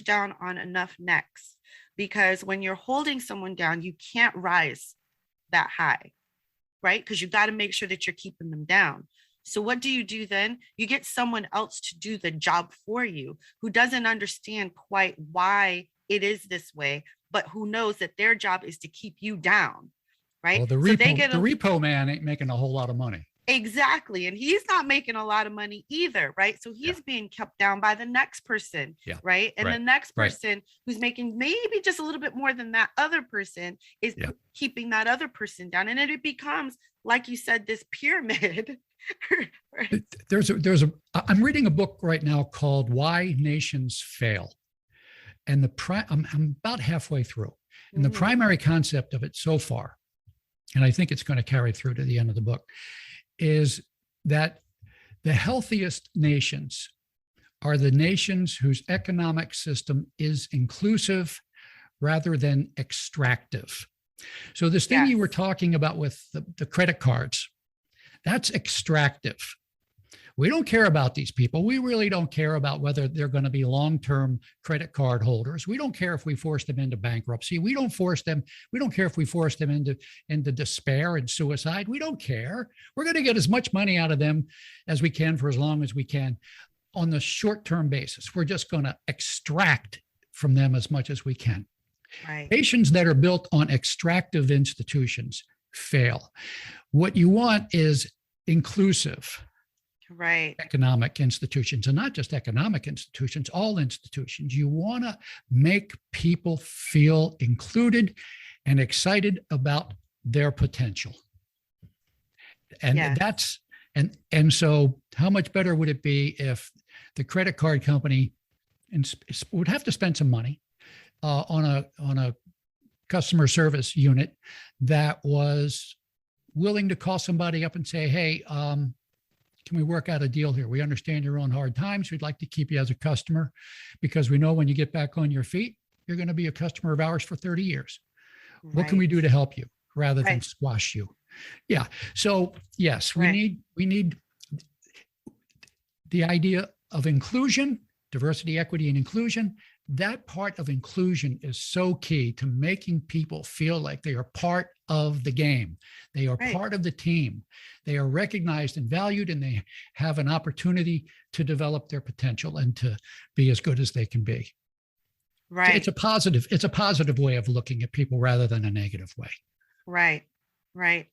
down on enough necks, because when you're holding someone down, you can't rise that high, right? Because you got to make sure that you're keeping them down. So what do you do then? You get someone else to do the job for you, who doesn't understand quite why it is this way, but who knows that their job is to keep you down, right? Well, the repo man ain't making a whole lot of money. Exactly. And he's not making a lot of money either, right? So he's being kept down by the next person, right? And the next person who's making maybe just a little bit more than that other person is keeping that other person down. And it becomes, like you said, this pyramid. I'm reading a book right now called Why Nations Fail. And I'm about halfway through. And the primary concept of it so far and I think it's going to carry through to the end of the book, is that the healthiest nations are the nations whose economic system is inclusive rather than extractive. So this thing you were talking about with the credit cards, that's extractive. We don't care about these people. We really don't care about whether they're going to be long-term credit card holders. We don't care if we force them into bankruptcy. We don't care if we force them into despair and suicide. We don't care. We're going to get as much money out of them as we can for as long as we can on the short-term basis. We're just going to extract from them as much as we can. Right. Nations that are built on extractive institutions fail. What you want is inclusive economic institutions, and not just economic institutions, all institutions. You want to make people feel included and excited about their potential. And and so how much better would it be if the credit card company would have to spend some money on a customer service unit that was willing to call somebody up and say, hey, can we work out a deal here? We understand you're on hard times. We'd like to keep you as a customer because we know when you get back on your feet, you're going to be a customer of ours for 30 years. Right. What can we do to help you rather than squash you? Yeah. So yes, we need the idea of inclusion, diversity, equity, and inclusion. That part of inclusion is so key to making people feel like they are part of the game. They are part of the team. They are recognized and valued, and they have an opportunity to develop their potential and to be as good as they can be. Right. It's a positive way of looking at people rather than a negative way. Right. Right.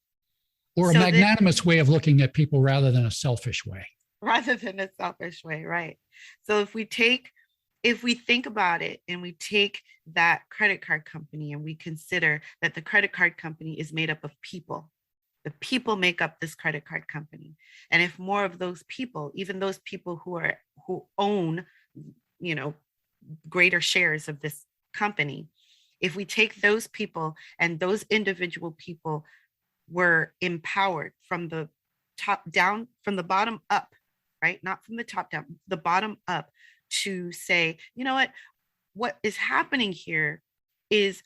Or a magnanimous way of looking at people rather than a selfish way. Rather than a selfish way. Right. So if we think about it and we take that credit card company and we consider that the credit card company is made up of people, the people make up this credit card company. And if more of those people, even those people who own, greater shares of this company, if we take those people and those individual people were empowered from the top down, from the bottom up, right? Not from the top down, the bottom up, to say, you know what is happening here is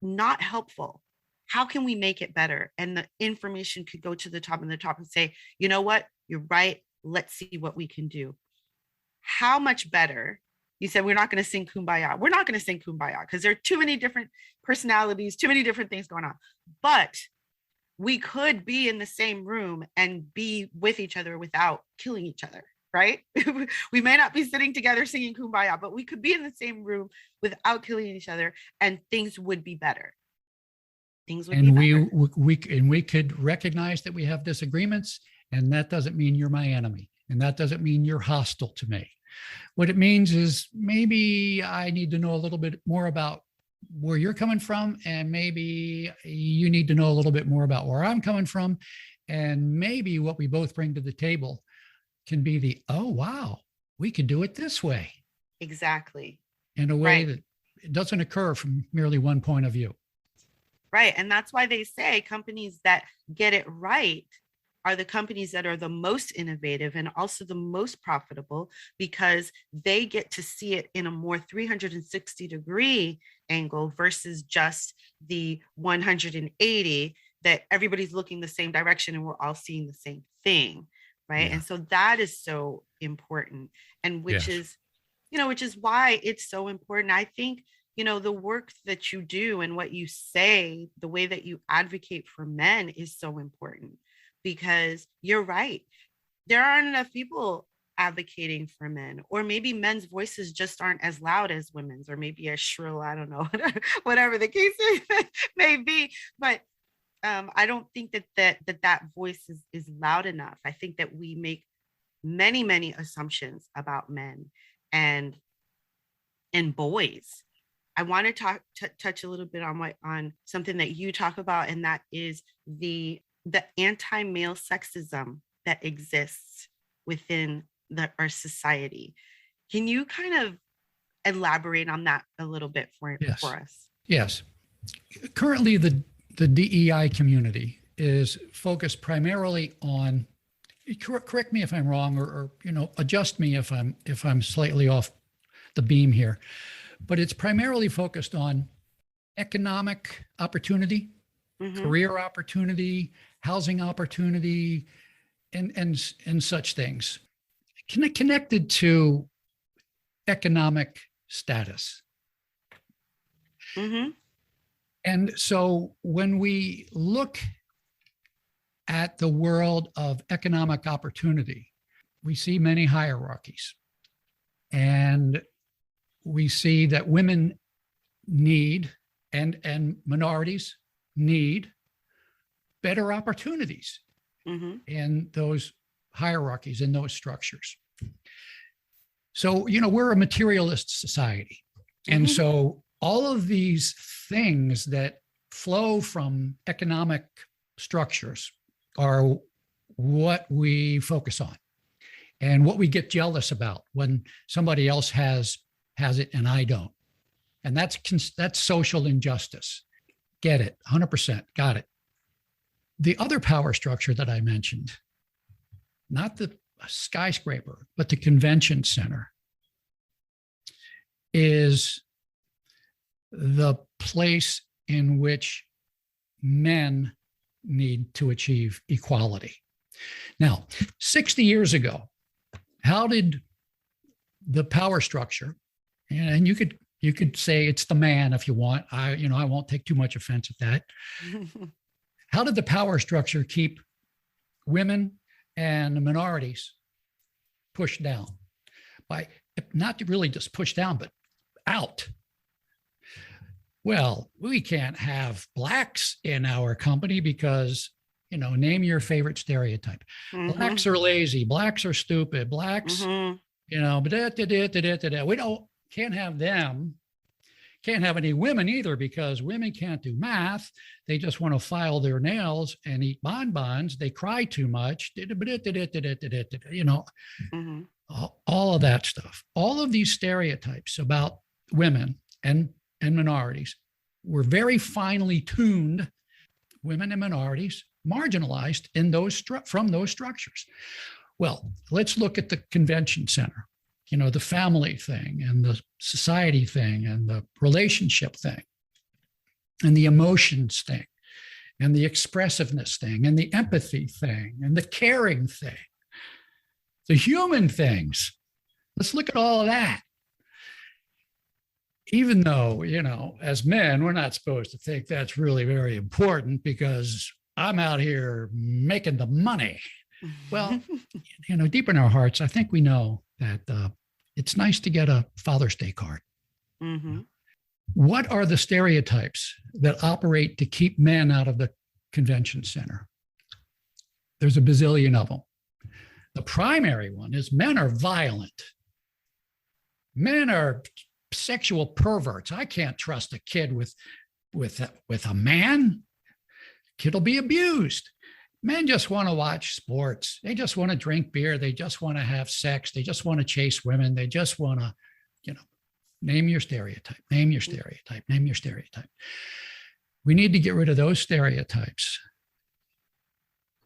not helpful. How can we make it better? And the information could go to the top and say, you know what, you're right. Let's see what we can do. How much better? You said we're not going to sing Kumbaya. We're not going to sing Kumbaya because there are too many different personalities, too many different things going on. But we could be in the same room and be with each other without killing each other. Right? We may not be sitting together singing Kumbaya, but we could be in the same room without killing each other, and things would be better. We could recognize that we have disagreements, and that doesn't mean you're my enemy, and that doesn't mean you're hostile to me. What it means is maybe I need to know a little bit more about where you're coming from, and maybe you need to know a little bit more about where I'm coming from, and maybe what we both bring to the table can be oh, wow, we can do it this way. Exactly. In a way that it doesn't occur from merely one point of view. Right. And that's why they say companies that get it right are the companies that are the most innovative and also the most profitable, because they get to see it in a more 360-degree angle versus just the 180 that everybody's looking the same direction and we're all seeing the same thing. Right. Yeah. And so that is so important. And which is why it's so important. I think, the work that you do and what you say, the way that you advocate for men is so important, because you're right. There aren't enough people advocating for men, or maybe men's voices just aren't as loud as women's, or maybe as shrill. I don't know, whatever the case may be. But I don't think that voice is loud enough. I think that we make many, many assumptions about men and boys. I want to touch a little bit on something that you talk about, and that is the anti-male sexism that exists within our society. Can you kind of elaborate on that a little bit for us? Yes. Currently, the DEI community is focused primarily on, correct me if I'm wrong, or adjust me if I'm slightly off the beam here, but it's primarily focused on economic opportunity, career opportunity, housing opportunity, and such things, connected to economic status. And so when we look at the world of economic opportunity, we see many hierarchies. And we see that women need, and minorities need, better opportunities in those hierarchies, in those structures. So, we're a materialist society. And so all of these things that flow from economic structures are what we focus on and what we get jealous about when somebody else has it and I don't. And that's social injustice. Get it, 100%, got it. The other power structure that I mentioned, not the skyscraper, but the convention center, is the place in which men need to achieve equality. Now, 60 years ago, how did the power structure, and you could say it's the man if you want, I won't take too much offense at that. How did the power structure keep women and minorities pushed down? By not really just pushed down, but out. Well, we can't have blacks in our company because, name your favorite stereotype. Blacks are lazy, blacks are stupid, blacks, we can't have them. Can't have any women either because women can't do math. They just want to file their nails and eat bonbons. They cry too much, all of that stuff. All of these stereotypes about women and minorities were very finely tuned. Women and minorities marginalized in from those structures. Well, let's look at the convention center, the family thing and the society thing and the relationship thing and the emotions thing and the expressiveness thing and the empathy thing and the caring thing, the human things. Let's look at all of that. Even though, as men, we're not supposed to think that's really very important because I'm out here making the money. Well, deep in our hearts, I think we know that it's nice to get a Father's Day card. What are the stereotypes that operate to keep men out of the convention center? There's a bazillion of them. The primary one is men are violent. Men are sexual perverts. I can't trust a kid with a man. Kid will be abused. Men just want to watch sports. They just want to drink beer. They just want to have sex. They just want to chase women. They just want to, name your stereotype, name your stereotype, name your stereotype. We need to get rid of those stereotypes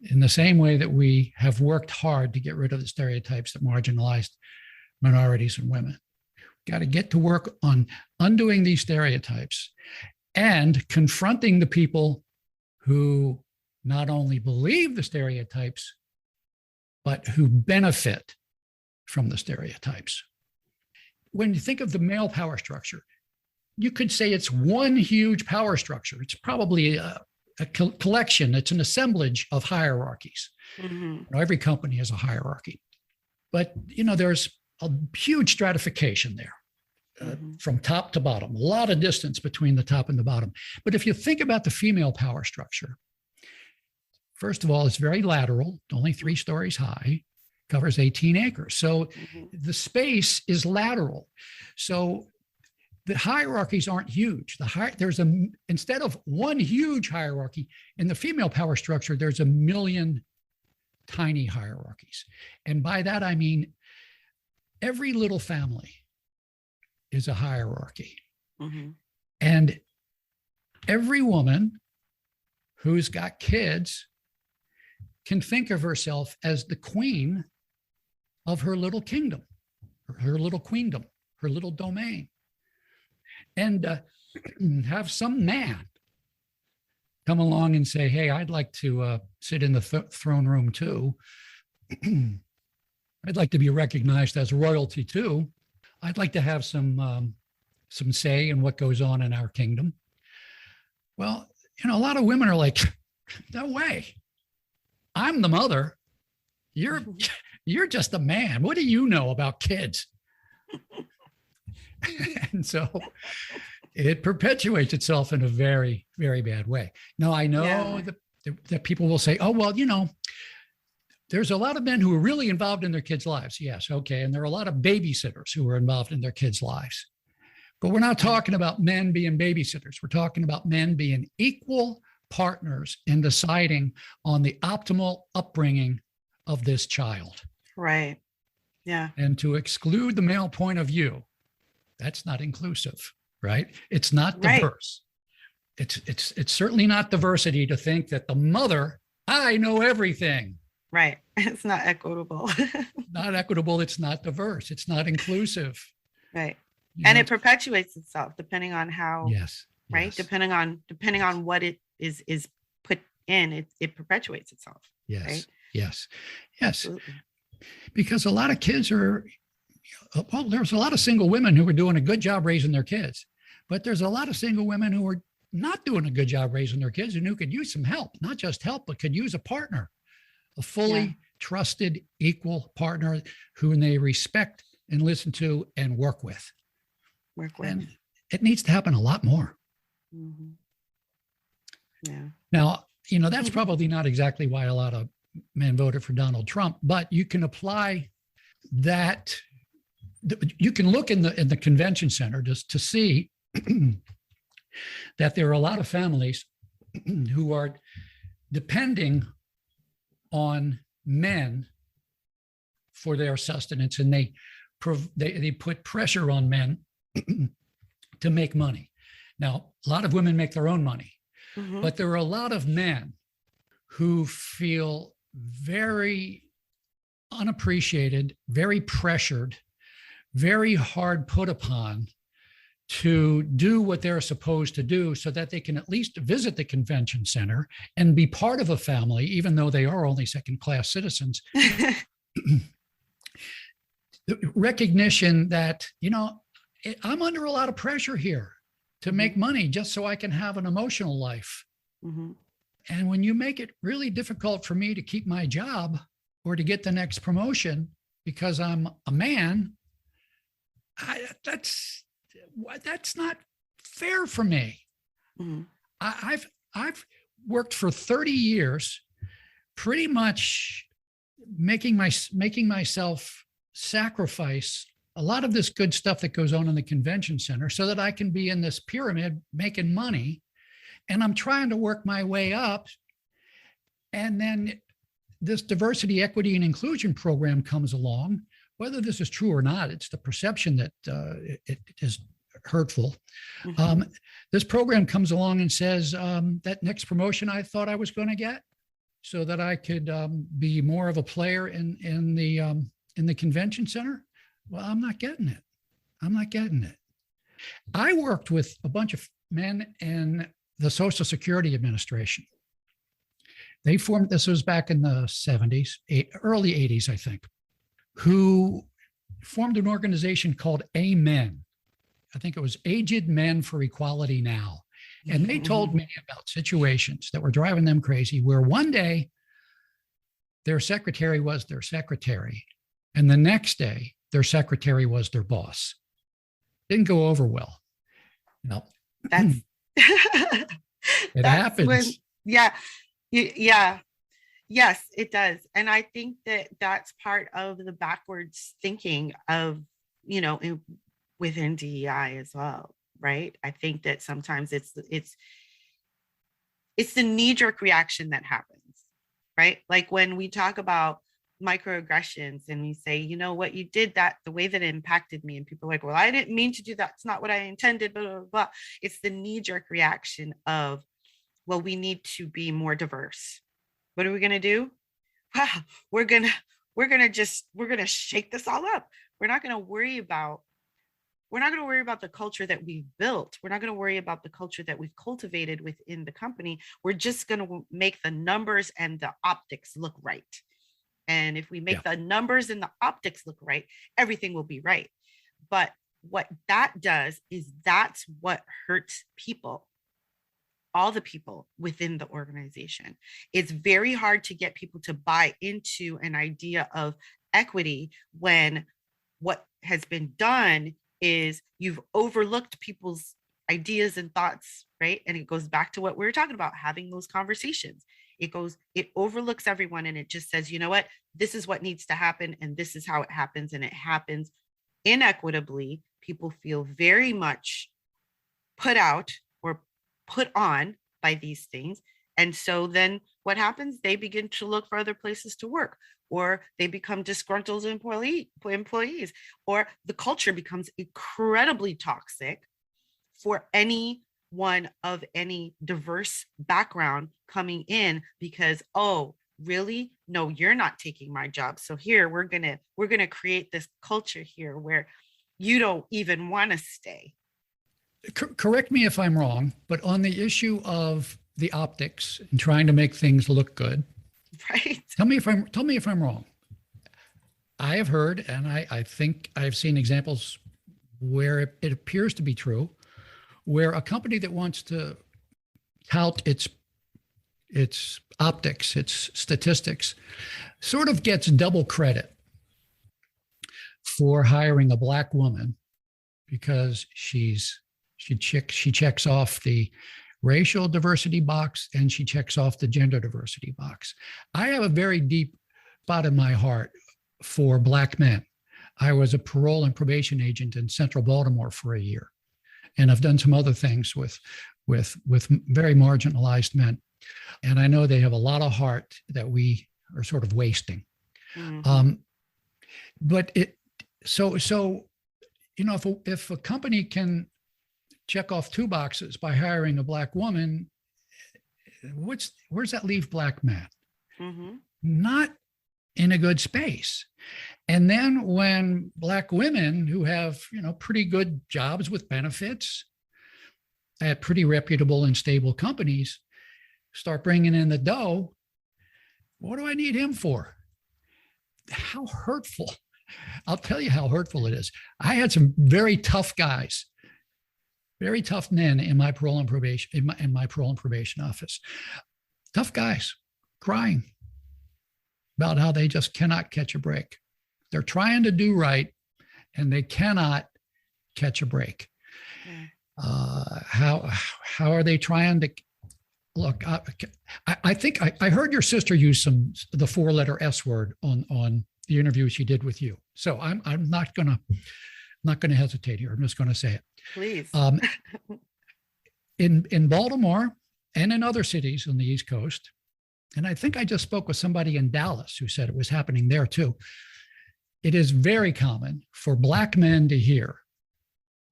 in the same way that we have worked hard to get rid of the stereotypes that marginalized minorities and women. Got to get to work on undoing these stereotypes and confronting the people who not only believe the stereotypes, but who benefit from the stereotypes. When you think of the male power structure, you could say it's one huge power structure. It's probably a collection. It's an assemblage of hierarchies. Every company has a hierarchy, but there's a huge stratification there, from top to bottom, a lot of distance between the top and the bottom. But if you think about the female power structure, first of all, it's very lateral, only 3 stories high, covers 18 acres. So the space is lateral. So the hierarchies aren't huge. Instead of one huge hierarchy in the female power structure, there's a million tiny hierarchies. And by that, I mean, every little family is a hierarchy. And every woman who's got kids can think of herself as the queen of her little kingdom, her little queendom, her little domain, and have some man come along and say, hey, I'd like to sit in the throne room too. I'd like to be recognized as royalty too. I'd like to have some say in what goes on in our kingdom. Well, a lot of women are like, no way. I'm the mother. You're just a man. What do you know about kids? And so it perpetuates itself in a very, very bad way. Now, I know that people will say, oh, well, there's a lot of men who are really involved in their kids' lives. Yes, okay. And there are a lot of babysitters who are involved in their kids' lives. But we're not talking about men being babysitters. We're talking about men being equal partners in deciding on the optimal upbringing of this child. Right. Yeah. And to exclude the male point of view, that's not inclusive, right? It's not diverse. Right. It's certainly not diversity to think that the mother, I know everything. Right. It's not equitable. Not equitable. It's not diverse. It's not inclusive. Right. And it perpetuates itself depending on how. Yes. Right. Yes. Depending on what it is put in, it perpetuates itself. Yes. Right? Yes. Yes. Absolutely. Because a lot of kids are, well, there's a lot of single women who are doing a good job raising their kids, but there's a lot of single women who are not doing a good job raising their kids and who could use some help, not just help, but could use a partner, a fully trusted, equal partner who they respect and listen to and work with. And it needs to happen a lot more. Mm-hmm. Yeah. Now, that's probably not exactly why a lot of men voted for Donald Trump, but you can apply that. You can look in the convention center just to see that there are a lot of families who are depending on men for their sustenance, and they put pressure on men to make money. Now, a lot of women make their own money, but there are a lot of men who feel very unappreciated, very pressured, very hard put upon to do what they're supposed to do so that they can at least visit the convention center and be part of a family, even though they are only second-class citizens. Recognition that, I'm under a lot of pressure here to make money just so I can have an emotional life. Mm-hmm. And when you make it really difficult for me to keep my job or to get the next promotion because I'm a man, that's not fair for me. Mm-hmm. I've worked for 30 years, pretty much making myself sacrifice a lot of this good stuff that goes on in the convention center so that I can be in this pyramid making money. And I'm trying to work my way up. And then this diversity, equity, and inclusion program comes along. Whether this is true or not, it's the perception that it is hurtful. Mm-hmm. This program comes along and says that next promotion I thought I was going to get so that I could be more of a player in the convention center. Well, I'm not getting it. I worked with a bunch of men in the Social Security Administration. They formed, this was back in the 70s, early 80s, I think, who formed an organization called AMEN. I think it was Aged Men for Equality Now. And they told me about situations that were driving them crazy, where one day their secretary was their secretary, and the next day their secretary was their boss. Didn't go over well. No. That's it happens. Yes, it does. And I think that that's part of the backwards thinking of, within DEI as well, right? I think that sometimes it's the knee-jerk reaction that happens, right? Like when we talk about microaggressions and we say, what you did, that the way that it impacted me, and people are like, well, I didn't mean to do that. It's not what I intended, blah, blah, blah. It's the knee-jerk reaction of well, we need to be more diverse. What are we going to do? Wow, we're going to shake this all up. We're not going to worry about we're not going to worry about the culture that we've built. We're not going to worry about the culture that we've cultivated within the company. We're just going to make the numbers and the optics look right. And if we make the numbers and the optics look right, everything will be right. But what that does is that's what hurts people, all the people within the organization. It's very hard to get people to buy into an idea of equity when what has been done is you've overlooked people's ideas and thoughts, right? And it goes back to what we were talking about, having those conversations. It overlooks everyone and it just says, you know what, this is what needs to happen and this is how it happens, and it happens inequitably. People feel very much put out or put on by these things. And so then what happens? They begin to look for other places to work, or they become disgruntled employees, or the culture becomes incredibly toxic for anyone of any diverse background coming in because, oh, really? No, you're not taking my job. So here we're gonna create this culture here where you don't even want to stay. Correct me if I'm wrong, but on the issue of the optics and trying to make things look good, right? Tell me if I'm wrong. I have heard, and I think I've seen examples where it appears to be true, where a company that wants to tout its optics, its statistics, sort of gets double credit for hiring a Black woman because she checks off the racial diversity box and she checks off the gender diversity box. I have a very deep spot in my heart for Black men. I was a parole and probation agent in central Baltimore for a year, and I've done some other things with very marginalized men. And I know they have a lot of heart that we are sort of wasting. Mm-hmm. But if a company can check off two boxes by hiring a Black woman, where's that leave Black men? Mm-hmm. Not in a good space. And then when Black women who have, pretty good jobs with benefits at pretty reputable and stable companies start bringing in the dough, what do I need him for? How hurtful. I'll tell you how hurtful it is. I had some very tough guys, very tough men in my parole and probation, in my parole and probation office. Tough guys crying about how they just cannot catch a break. They're trying to do right and they cannot catch a break. How are they trying to look? I think I heard your sister use the 4-letter S word on the interview she did with you. So I'm not gonna hesitate here. I'm just gonna say it. Please. In Baltimore and in other cities on the East Coast, and I think I just spoke with somebody in Dallas who said it was happening there too. It is very common for Black men to hear,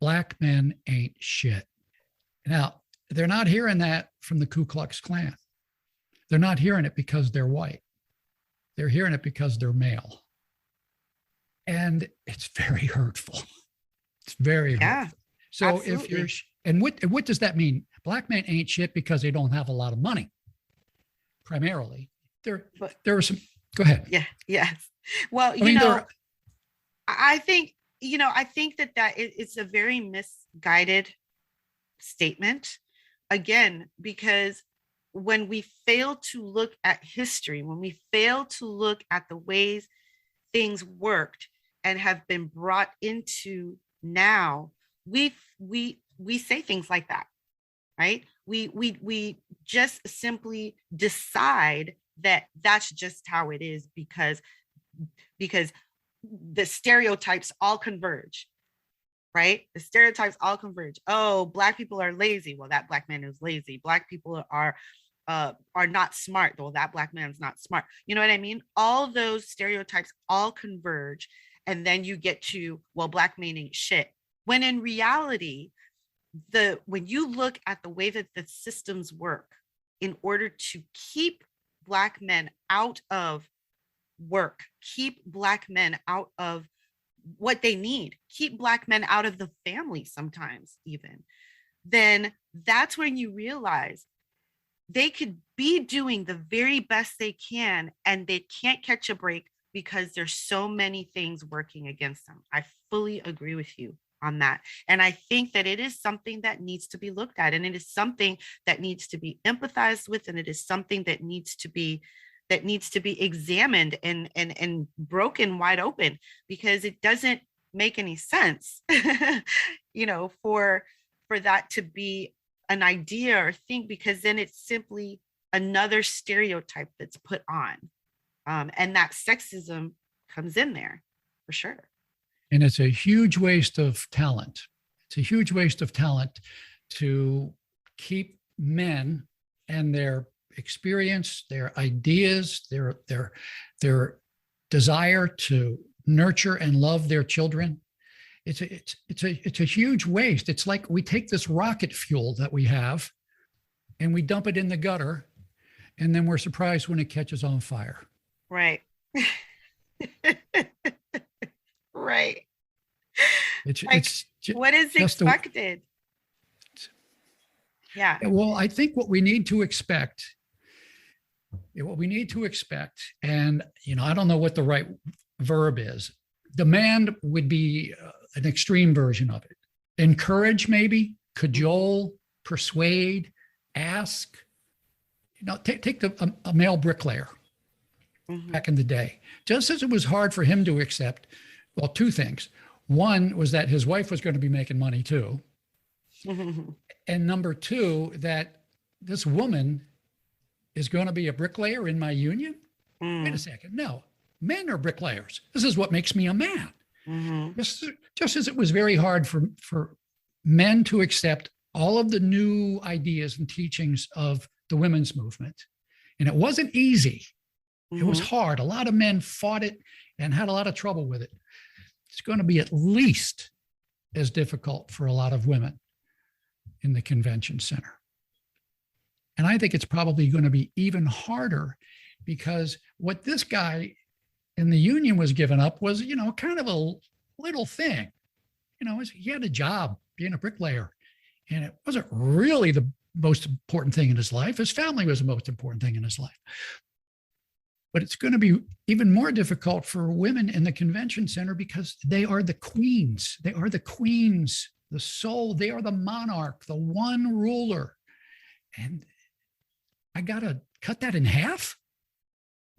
Black men ain't shit. Now, they're not hearing that from the Ku Klux Klan. They're not hearing it because they're white. They're hearing it because they're male. And it's very hurtful. It's very hurtful. So absolutely. If you're, and what does that mean? Black men ain't shit because they don't have a lot of money. Primarily, there are some. Go ahead. Yeah. Yes. Well, I think that it's a very misguided statement. Again, because when we fail to look at history, when we fail to look at the ways things worked and have been brought into now, we say things like that, right? We just simply decide that that's just how it is because the stereotypes all converge, right? The stereotypes all converge. Oh, Black people are lazy. Well, that Black man is lazy. Black people are not smart. Well, that Black man's not smart. You know what I mean? All those stereotypes all converge. And then you get to, well, Black men ain't shit. When in reality, when you look at the way that the systems work, in order to keep Black men out of work, keep Black men out of what they need, keep Black men out of the family sometimes even, then that's when you realize they could be doing the very best they can and they can't catch a break because there's so many things working against them. I fully agree with you on that. And I think that it is something that needs to be looked at, and it is something that needs to be empathized with, and it is something that needs to be examined and broken wide open, because it doesn't make any sense, for that to be an idea or thing, because then it's simply another stereotype that's put on. And that sexism comes in there for sure. And it's a huge waste of talent. It's a huge waste of talent to keep men and their experience, their ideas, their desire to nurture and love their children. It's a huge waste. It's like we take this rocket fuel that we have and we dump it in the gutter, and then we're surprised when it catches on fire. Right. Right. It's what is expected? Yeah. Well, I think what we need to expect, and I don't know what the right verb is. Demand would be an extreme version of it. Encourage, maybe, cajole, persuade, ask. Take a male bricklayer back in the day. Just as it was hard for him to accept, well, two things. One was that his wife was going to be making money too. And number two, that this woman is going to be a bricklayer in my union. Wait a second. No, men are bricklayers. This is what makes me a man. Just as it was very hard for men to accept all of the new ideas and teachings of the women's movement. And it wasn't easy. It was hard. A lot of men fought it and had a lot of trouble with it. It's going to be at least as difficult for a lot of women in the convention center. And I think it's probably going to be even harder, because what this guy in the union was giving up was, kind of a little thing. He had a job being a bricklayer, and it wasn't really the most important thing in his life. His family was the most important thing in his life. But it's going to be even more difficult for women in the convention center, because they are the queens. They are the queens, the soul. They are the monarch, the one ruler. And I got to cut that in half.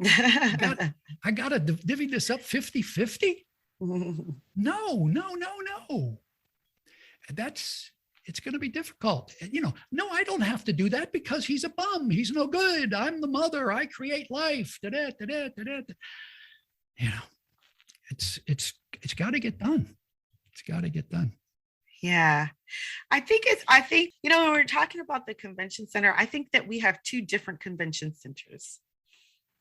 I got to divvy this up 50-50. No. It's going to be difficult. No, I don't have to do that because he's a bum. He's no good. I'm the mother. I create life. It's got to get done. It's got to get done. Yeah. I think, when we're talking about the convention center, I think that we have two different convention centers.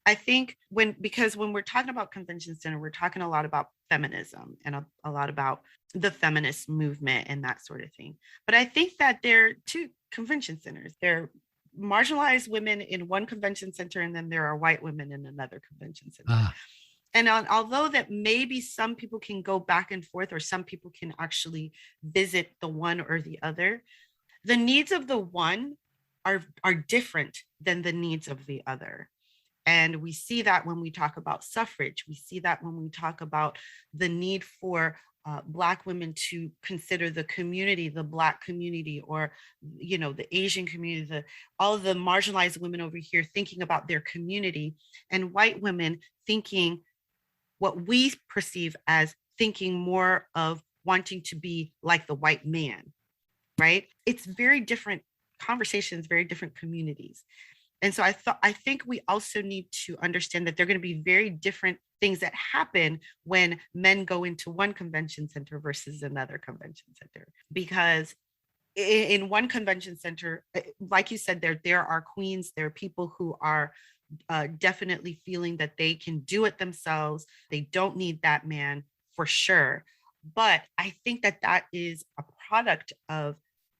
I think because when we're talking about convention center, we're talking a lot about feminism and a lot about the feminist movement and that sort of thing. But I think that there are two convention centers. There are marginalized women in one convention center, and then there are white women in another convention center. And although that maybe some people can go back and forth, or some people can actually visit the one or the other, the needs of the one are different than the needs of the other. And we see that when we talk about suffrage. We see that when we talk about the need for Black women to consider the community, the Black community, or, the Asian community, all of the marginalized women over here thinking about their community, and white women thinking what we perceive as thinking more of wanting to be like the white man, right? It's very different conversations, very different communities. And so I think we also need to understand that there are going to be very different things that happen when men go into one convention center versus another convention center. Because in one convention center, like you said, there are queens, there are people who are definitely feeling that they can do it themselves. They don't need that man for sure. But I think that is a product of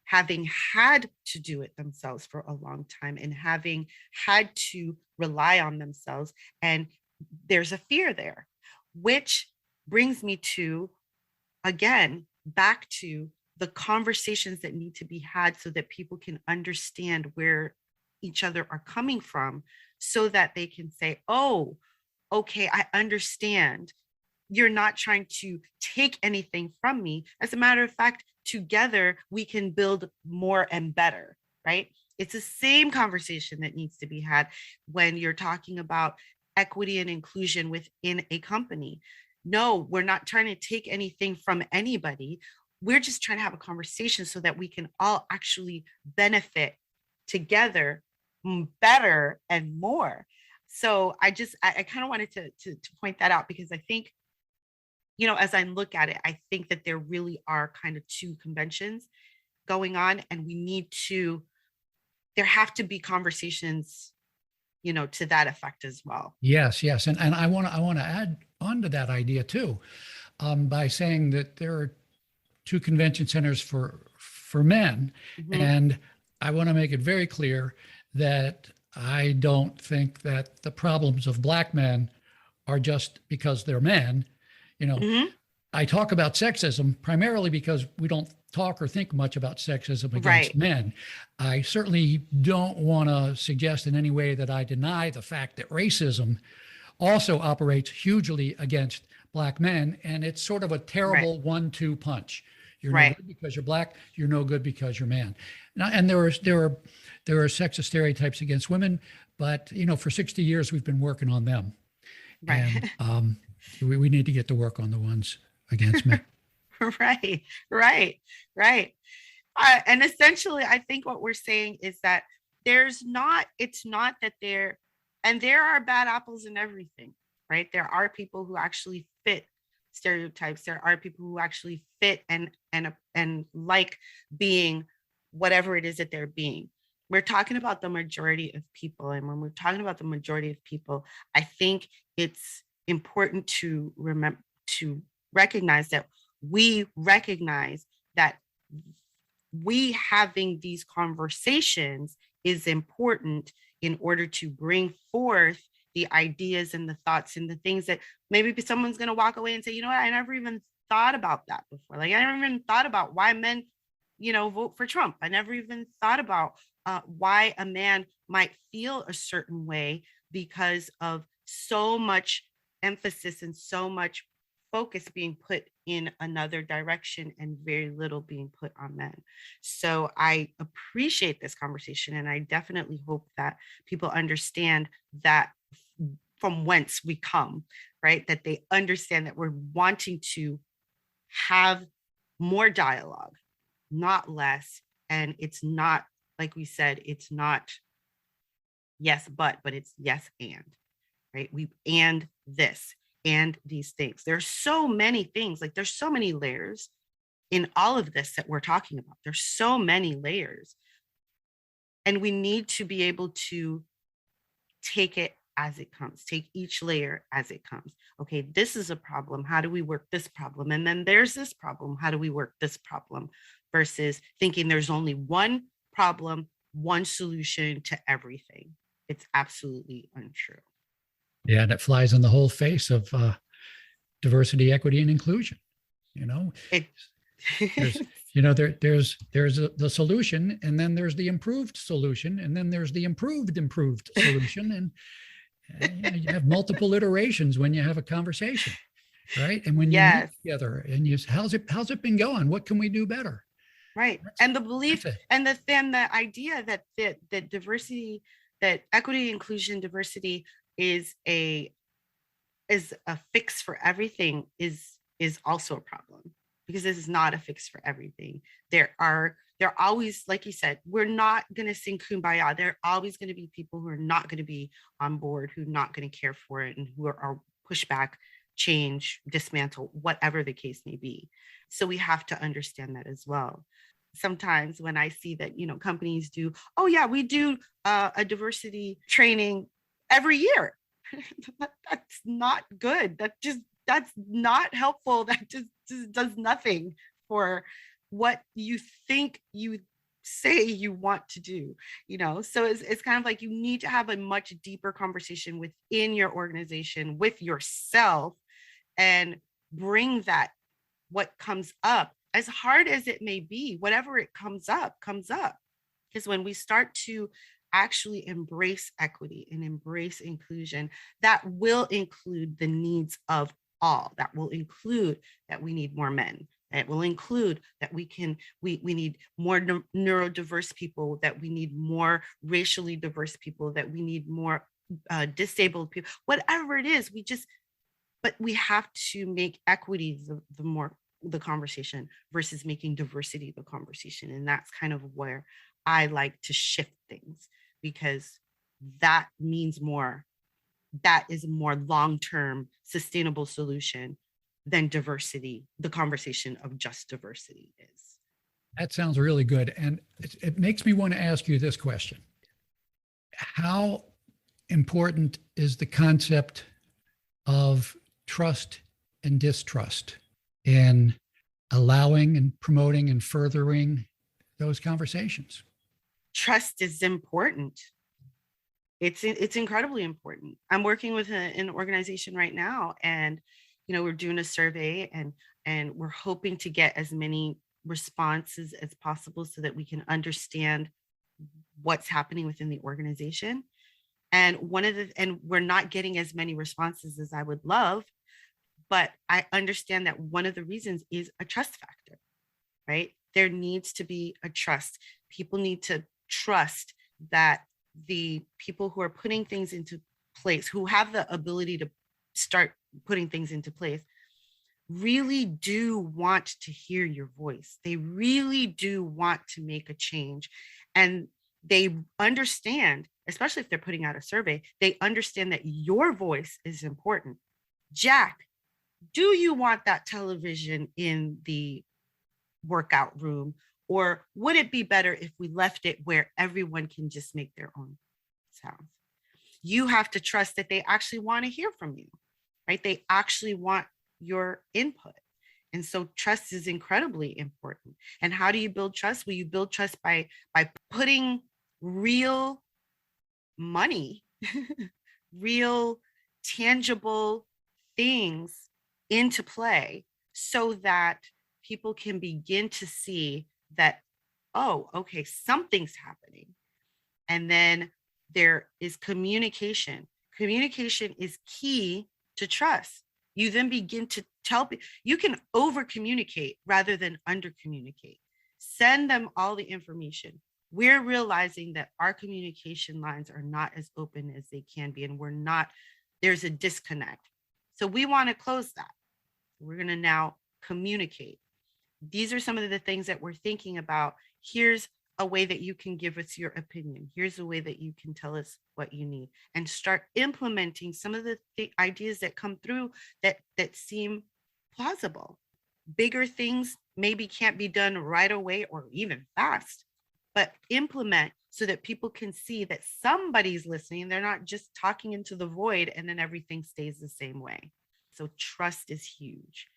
having had to do it themselves for a long time and having had to rely on themselves. And there's a fear there, which brings me to, again, back to the conversations that need to be had so that people can understand where each other are coming from, so that they can say, oh, okay, I understand. You're not trying to take anything from me. As a matter of fact, together we can build more and better, right? It's the same conversation that needs to be had when you're talking about equity and inclusion within a company. No, we're not trying to take anything from anybody. We're just trying to have a conversation so that we can all actually benefit together better and more. So I kind of wanted to point that out, because I think, as I look at it, I think that there really are kind of two conventions going on, and there have to be conversations, to that effect as well. Yes, yes. And I want to add on to that idea too, by saying that there are two convention centers for men. Mm-hmm. And I want to make it very clear that I don't think that the problems of Black men are just because they're men. Mm-hmm. I talk about sexism primarily because we don't talk or think much about sexism against Right. men. I certainly don't want to suggest in any way that I deny the fact that racism also operates hugely against Black men. And it's sort of a terrible 1-2 punch. You're no Right. good because you're Black. You're no good because you're man. And there are sexist stereotypes against women, but for 60 years we've been working on them. Right. And we need to get to work on the ones against men. Right. And essentially, I think what we're saying is that it's not that there are bad apples in everything, right? There are people who actually fit stereotypes. There are people who actually fit and like being whatever it is that they're being. We're talking about the majority of people. And when we're talking about the majority of people, I think it's important to recognize that we having these conversations is important in order to bring forth the ideas and the thoughts and the things that maybe someone's going to walk away and say, what, I never even thought about that before. Like, I never even thought about why men, vote for Trump. I never even thought about why a man might feel a certain way because of so much emphasis and so much focus being put in another direction and very little being put on men. So I appreciate this conversation, and I definitely hope that people understand that from whence we come, right? That they understand that we're wanting to have more dialogue, not less. And it's not, like we said, it's not yes, but it's yes, and, right? And this and these things. There's so many things, like there's so many layers in all of this that we're talking about. There's so many layers. And we need to be able to take it as it comes, take each layer as it comes. Okay, this is a problem. How do we work this problem? And then there's this problem. How do we work this problem? Versus thinking there's only one problem, one solution to everything. It's absolutely untrue. Yeah, that flies in the whole face of diversity, equity, and inclusion. There's the solution, and then there's the improved solution, and then there's the improved solution, and you have multiple iterations when you have a conversation, right? And when you meet together, and how's it been going? What can we do better? Right, and the belief and the idea that that diversity, that equity, inclusion, diversity is a fix for everything is also a problem, because this is not a fix for everything. There are always, like you said, we're not going to sing kumbaya. There are always going to be people who are not going to be on board, who are not going to care for it, and who are push back, change, dismantle, whatever the case may be. So we have to understand that as well. Sometimes when I see that, companies do, oh yeah, we do a diversity training every year. That's not good. That's not helpful. That just does nothing for what you think you say you want to do, so it's kind of like you need to have a much deeper conversation within your organization with yourself and bring that, what comes up, as hard as it may be, whatever it comes up. Because when we start to actually embrace equity and embrace inclusion, that will include the needs of all. That will include that we need more men. It will include that we need more neurodiverse people, that we need more racially diverse people, that we need more disabled people, whatever it is. But we have to make equity the conversation versus making diversity the conversation. And that's kind of where I like to shift things, because that means more. That is a more long-term sustainable solution than diversity, the conversation of just diversity is. That sounds really good. And it makes me want to ask you this question. How important is the concept of trust and distrust in allowing and promoting and furthering those conversations? Trust is important. It's incredibly important. I'm working with an organization right now, and we're doing a survey, and we're hoping to get as many responses as possible so that we can understand what's happening within the organization. And we're not getting as many responses as I would love, but I understand that one of the reasons is a trust factor, right? There needs to be a trust. People need to trust that the people who are putting things into place, who have the ability to start putting things into place, really do want to hear your voice. They really do want to make a change. And they understand, especially if they're putting out a survey, they understand that your voice is important. Jack, do you want that television in the workout room? Or would it be better if we left it where everyone can just make their own sounds? You have to trust that they actually want to hear from you, right? They actually want your input. And so trust is incredibly important. And how do you build trust? Well, you build trust by putting real money, real tangible things into play so that people can begin to see that, oh, okay, something's happening. And then there is communication. Communication is key to trust. You then begin to tell people, you can over communicate rather than under communicate. Send them all the information. We're realizing that our communication lines are not as open as they can be, and there's a disconnect. So we want to close that. We're going to now communicate. These are some of the things that we're thinking about. Here's a way that you can give us your opinion. Here's a way that you can tell us what you need, and start implementing some of the ideas that come through that seem plausible. Bigger things maybe can't be done right away or even fast, but implement so that people can see that somebody's listening. They're not just talking into the void and then everything stays the same way. So trust is huge,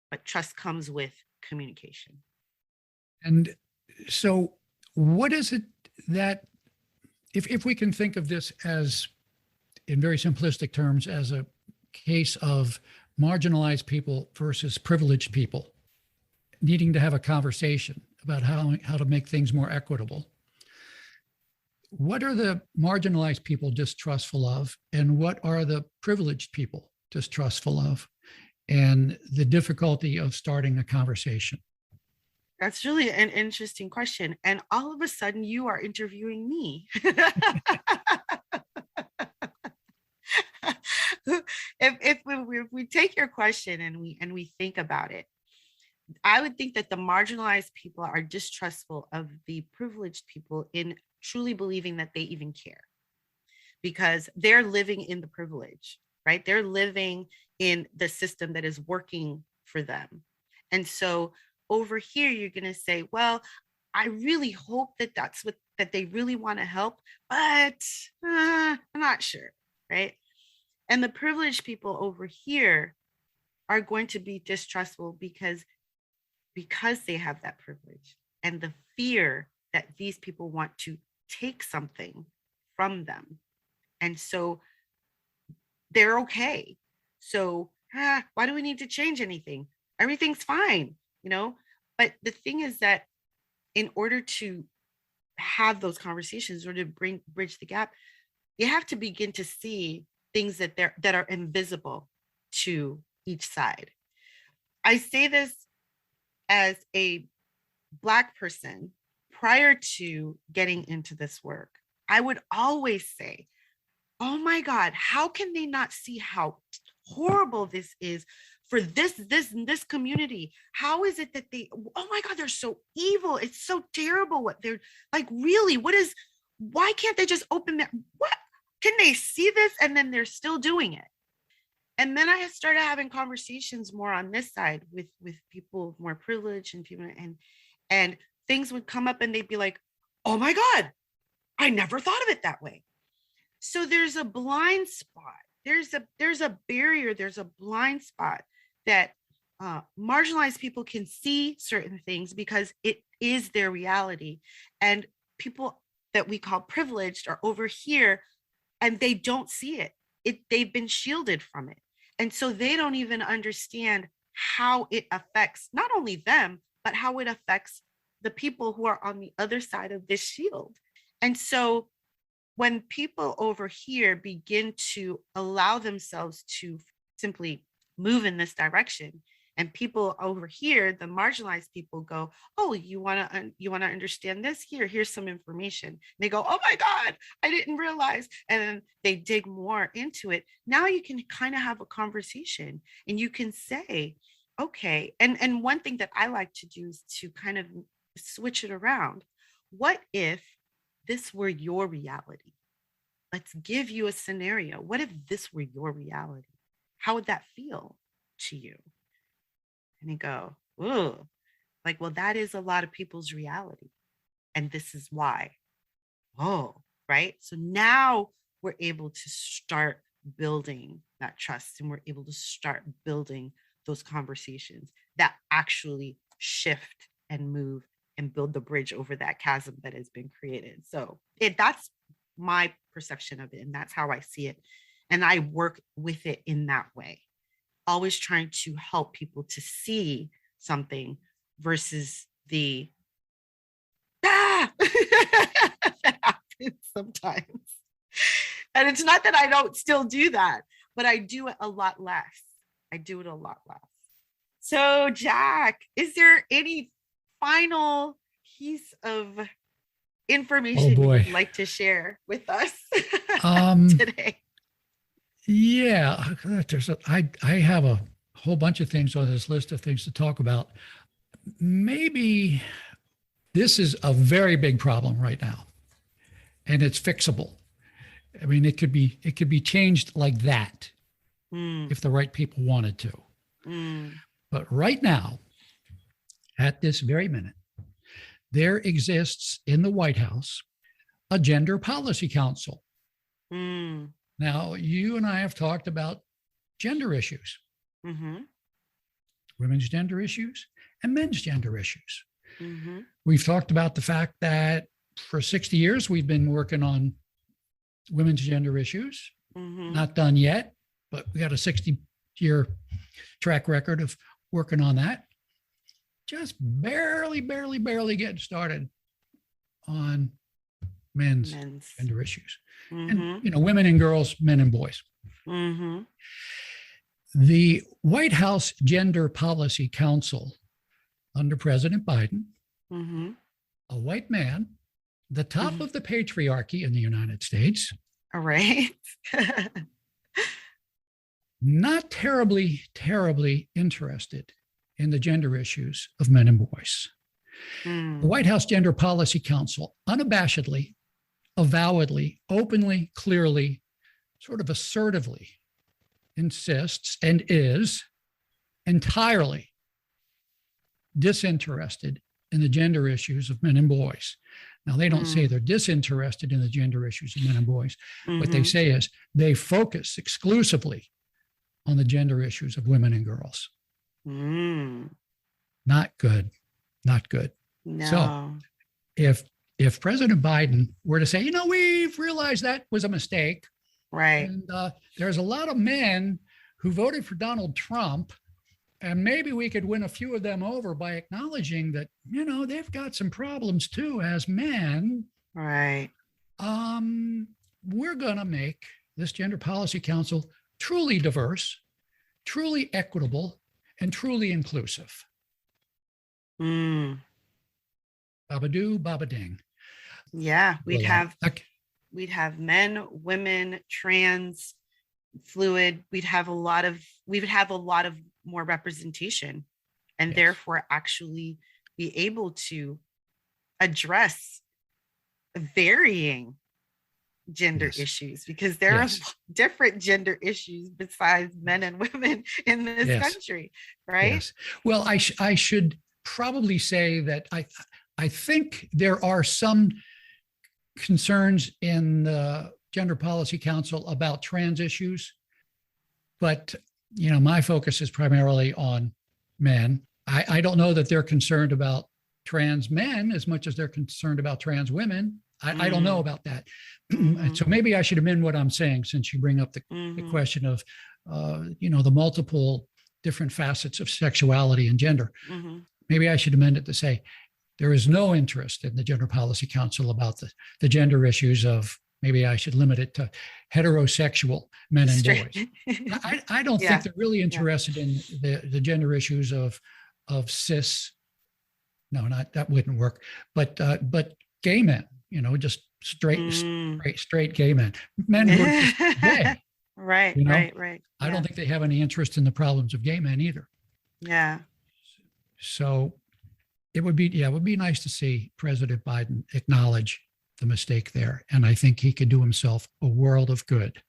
but trust comes with communication. And so what is it that, if we can think of this as, in very simplistic terms, as a case of marginalized people versus privileged people needing to have a conversation about how to make things more equitable, what are the marginalized people distrustful of, and what are the privileged people distrustful of, and the difficulty of starting a conversation? That's really an interesting question. And all of a sudden you are interviewing me. if we take your question and we think about it, I would think that the marginalized people are distrustful of the privileged people in truly believing that they even care, because they're living in the privilege, right? They're living in the system that is working for them. And so over here, you're going to say, well, I really hope that they really want to help, but I'm not sure, right? And the privileged people over here are going to be distrustful because they have that privilege and the fear that these people want to take something from them. And so they're okay. So why do we need to change anything? Everything's fine, you know? But the thing is that in order to have those conversations or to bridge the gap, you have to begin to see things that are invisible to each side. I say this as a Black person prior to getting into this work. I would always say, oh my God, how can they not see how horrible this is for this community? How is it that oh my God, they're so evil. It's so terrible what they're like, really, why can't they just open their, what? Can they see this? And then they're still doing it. And then I started having conversations more on this side with people more privileged and people, and things would come up and they'd be like, oh my God, I never thought of it that way. So there's a blind spot. There's a barrier. There's a blind spot that marginalized people can see certain things because it is their reality. And people that we call privileged are over here and they don't see it. They've been shielded from it. And so they don't even understand how it affects not only them, but how it affects the people who are on the other side of this shield. And so when people over here begin to allow themselves to simply move in this direction, and people over here, the marginalized people, go, oh, you want to understand this? Here's some information. And they go, oh my God, I didn't realize. And then they dig more into it. Now you can kind of have a conversation and you can say, okay. And one thing that I like to do is to kind of switch it around. What if this were your reality? Let's give you a scenario. What if this were your reality? How would that feel to you? And you go, ooh, like, well, that is a lot of people's reality. And this is why. Oh, right. So now we're able to start building that trust, and we're able to start building those conversations that actually shift and move and build the bridge over that chasm that has been created. So that's my perception of it. And that's how I see it. And I work with it in that way, always trying to help people to see something versus the that happens sometimes. And it's not that I don't still do that, but I do it a lot less. So Jack, is there any final piece of information you would like to share with us today? Yeah, I have a whole bunch of things on this list of things to talk about. Maybe this is a very big problem right now, and it's fixable. I mean, it could be changed like that if the right people wanted to. But right now, at this very minute, there exists in the White House a gender policy council. Now, you and I have talked about gender issues, women's gender issues and men's gender issues. We've talked about the fact that for 60 years, we've been working on women's gender issues, not done yet, but we got a 60-year track record of working on that. Just barely getting started on men's gender issues. And, women and girls, men and boys. The White House Gender Policy Council under President Biden, a white man, the top of the patriarchy in the United States. All right. Not terribly interested in the gender issues of men and boys. The White House Gender Policy Council unabashedly, avowedly, openly, clearly, sort of assertively insists and is entirely disinterested in the gender issues of men and boys. Now, they don't say they're disinterested in the gender issues of men and boys. What they say is they focus exclusively on the gender issues of women and girls. Not good. No. So if if President Biden were to say, we've realized that was a mistake, Right. and there's a lot of men who voted for Donald Trump, and maybe we could win a few of them over by acknowledging that, they've got some problems too as men. Right. We're going to make this Gender Policy Council truly diverse, truly equitable, and truly inclusive. Babadoo, babading. Yeah, we'd have men, women, trans, fluid. We would have a lot of more representation, and Yes. therefore actually be able to address varying gender Yes. issues, because there Yes. are different gender issues besides men and women in this Yes. country, right? Yes. Well, I should probably say that I think there are some concerns in the Gender Policy Council about trans issues, but my focus is primarily on men. I don't know that they're concerned about trans men as much as they're concerned about trans women. I don't know about that. So maybe I should amend what I'm saying, since you bring up the question of, the multiple different facets of sexuality and gender. Maybe I should amend it to say, there is no interest in the Gender Policy Council about the gender issues of, maybe I should limit it to heterosexual men and boys. I don't think they're really interested in the gender issues of cis. No, that wouldn't work. But gay men, just straight gay men who are just gay. Right. Right. I don't think they have any interest in the problems of gay men either. Yeah. So it would be nice to see President Biden acknowledge the mistake there. And I think he could do himself a world of good.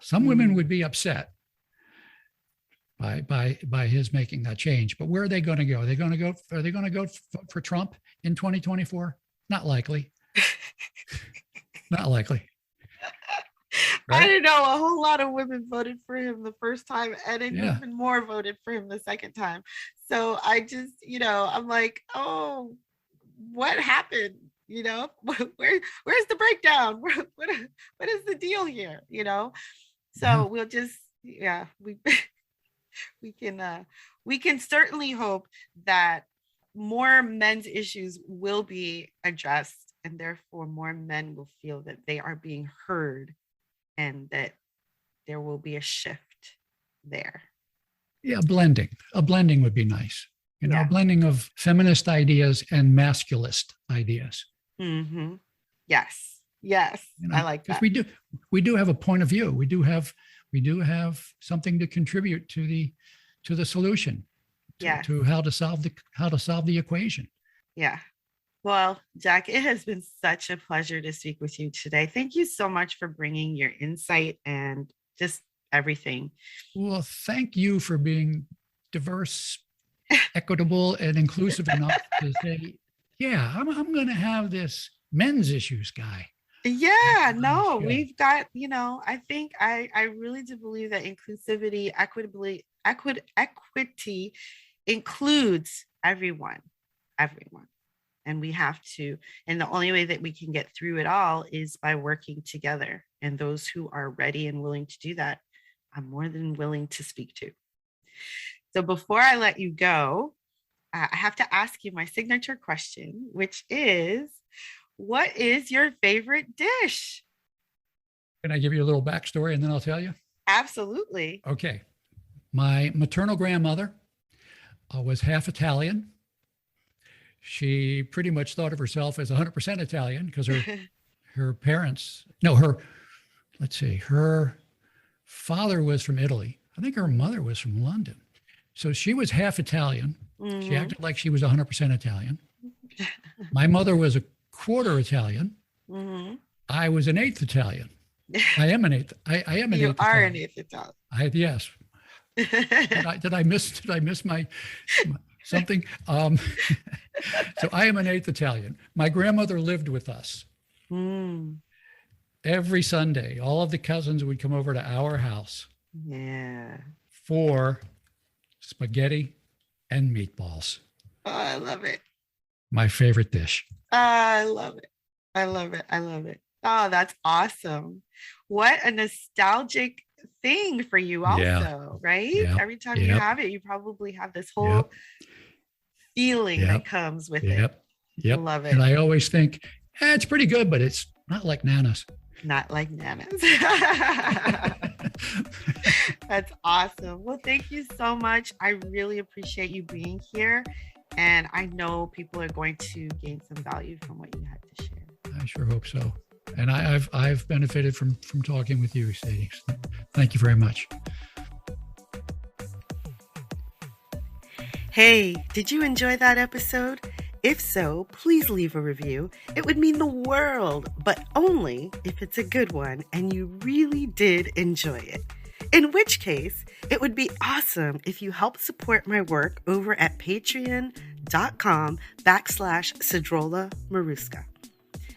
Some women would be upset by his making that change, but where are they going to go? Are they going to go for Trump in 2024? Not likely. Not likely. Right? I don't know. A whole lot of women voted for him the first time, and even more voted for him the second time. So I just, I'm like, oh, what happened? Where's the breakdown? What is the deal here? So we'll just, we can certainly hope that more men's issues will be addressed, and therefore more men will feel that they are being heard, and that there will be a shift there. Yeah, a blending would be nice. A blending of feminist ideas and masculist ideas. Yes. I like that. We do have a point of view. We do have something to contribute to the solution. To how to solve the equation. Yeah. Well, Jack, it has been such a pleasure to speak with you today. Thank you so much for bringing your insight and just everything. Well, thank you for being diverse, equitable, and inclusive enough to say, I'm going to have this men's issues guy. Yeah, no, we've got, I think I really do believe that inclusivity, equity includes everyone. And we have to, and the only way that we can get through it all is by working together. And those who are ready and willing to do that, I'm more than willing to speak to. So before I let you go, I have to ask you my signature question, which is, what is your favorite dish? Can I give you a little backstory and then I'll tell you? Absolutely. Okay. My maternal grandmother was half Italian. She pretty much thought of herself as 100% Italian because her father was from Italy. I think her mother was from London. So she was half Italian. She acted like she was 100% Italian. My mother was a quarter Italian. I was an eighth Italian. I am an eighth. I am an eighth. You are Italian. An eighth Italian. Yes. Did I miss my something? So I am an eighth Italian. My grandmother lived with us. Every Sunday, all of the cousins would come over to our house. Yeah. For spaghetti and meatballs. Oh, I love it. My favorite dish. I love it. I love it. I love it. Oh, that's awesome. What a nostalgic thing for you Yeah. also, right? Yep. Every time you Yep. have it, you probably have this whole Yep. feeling that Yep. comes with it. Yep. Yep. Love And it. I always think, it's pretty good, but it's not like Nana's. Not like nanas. That's awesome. Well, thank you so much. I really appreciate you being here. And I know people are going to gain some value from what you had to share. I sure hope so. And I've benefited from talking with you, Sadie. Thank you very much. Hey, did you enjoy that episode? If so, please leave a review. It would mean the world, but only if it's a good one and you really did enjoy it. In which case, it would be awesome if you help support my work over at patreon.com/Sedruola Maruska.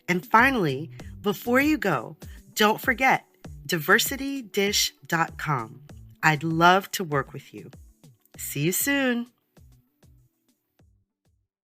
And finally, before you go, don't forget diversitydish.com. I'd love to work with you. See you soon.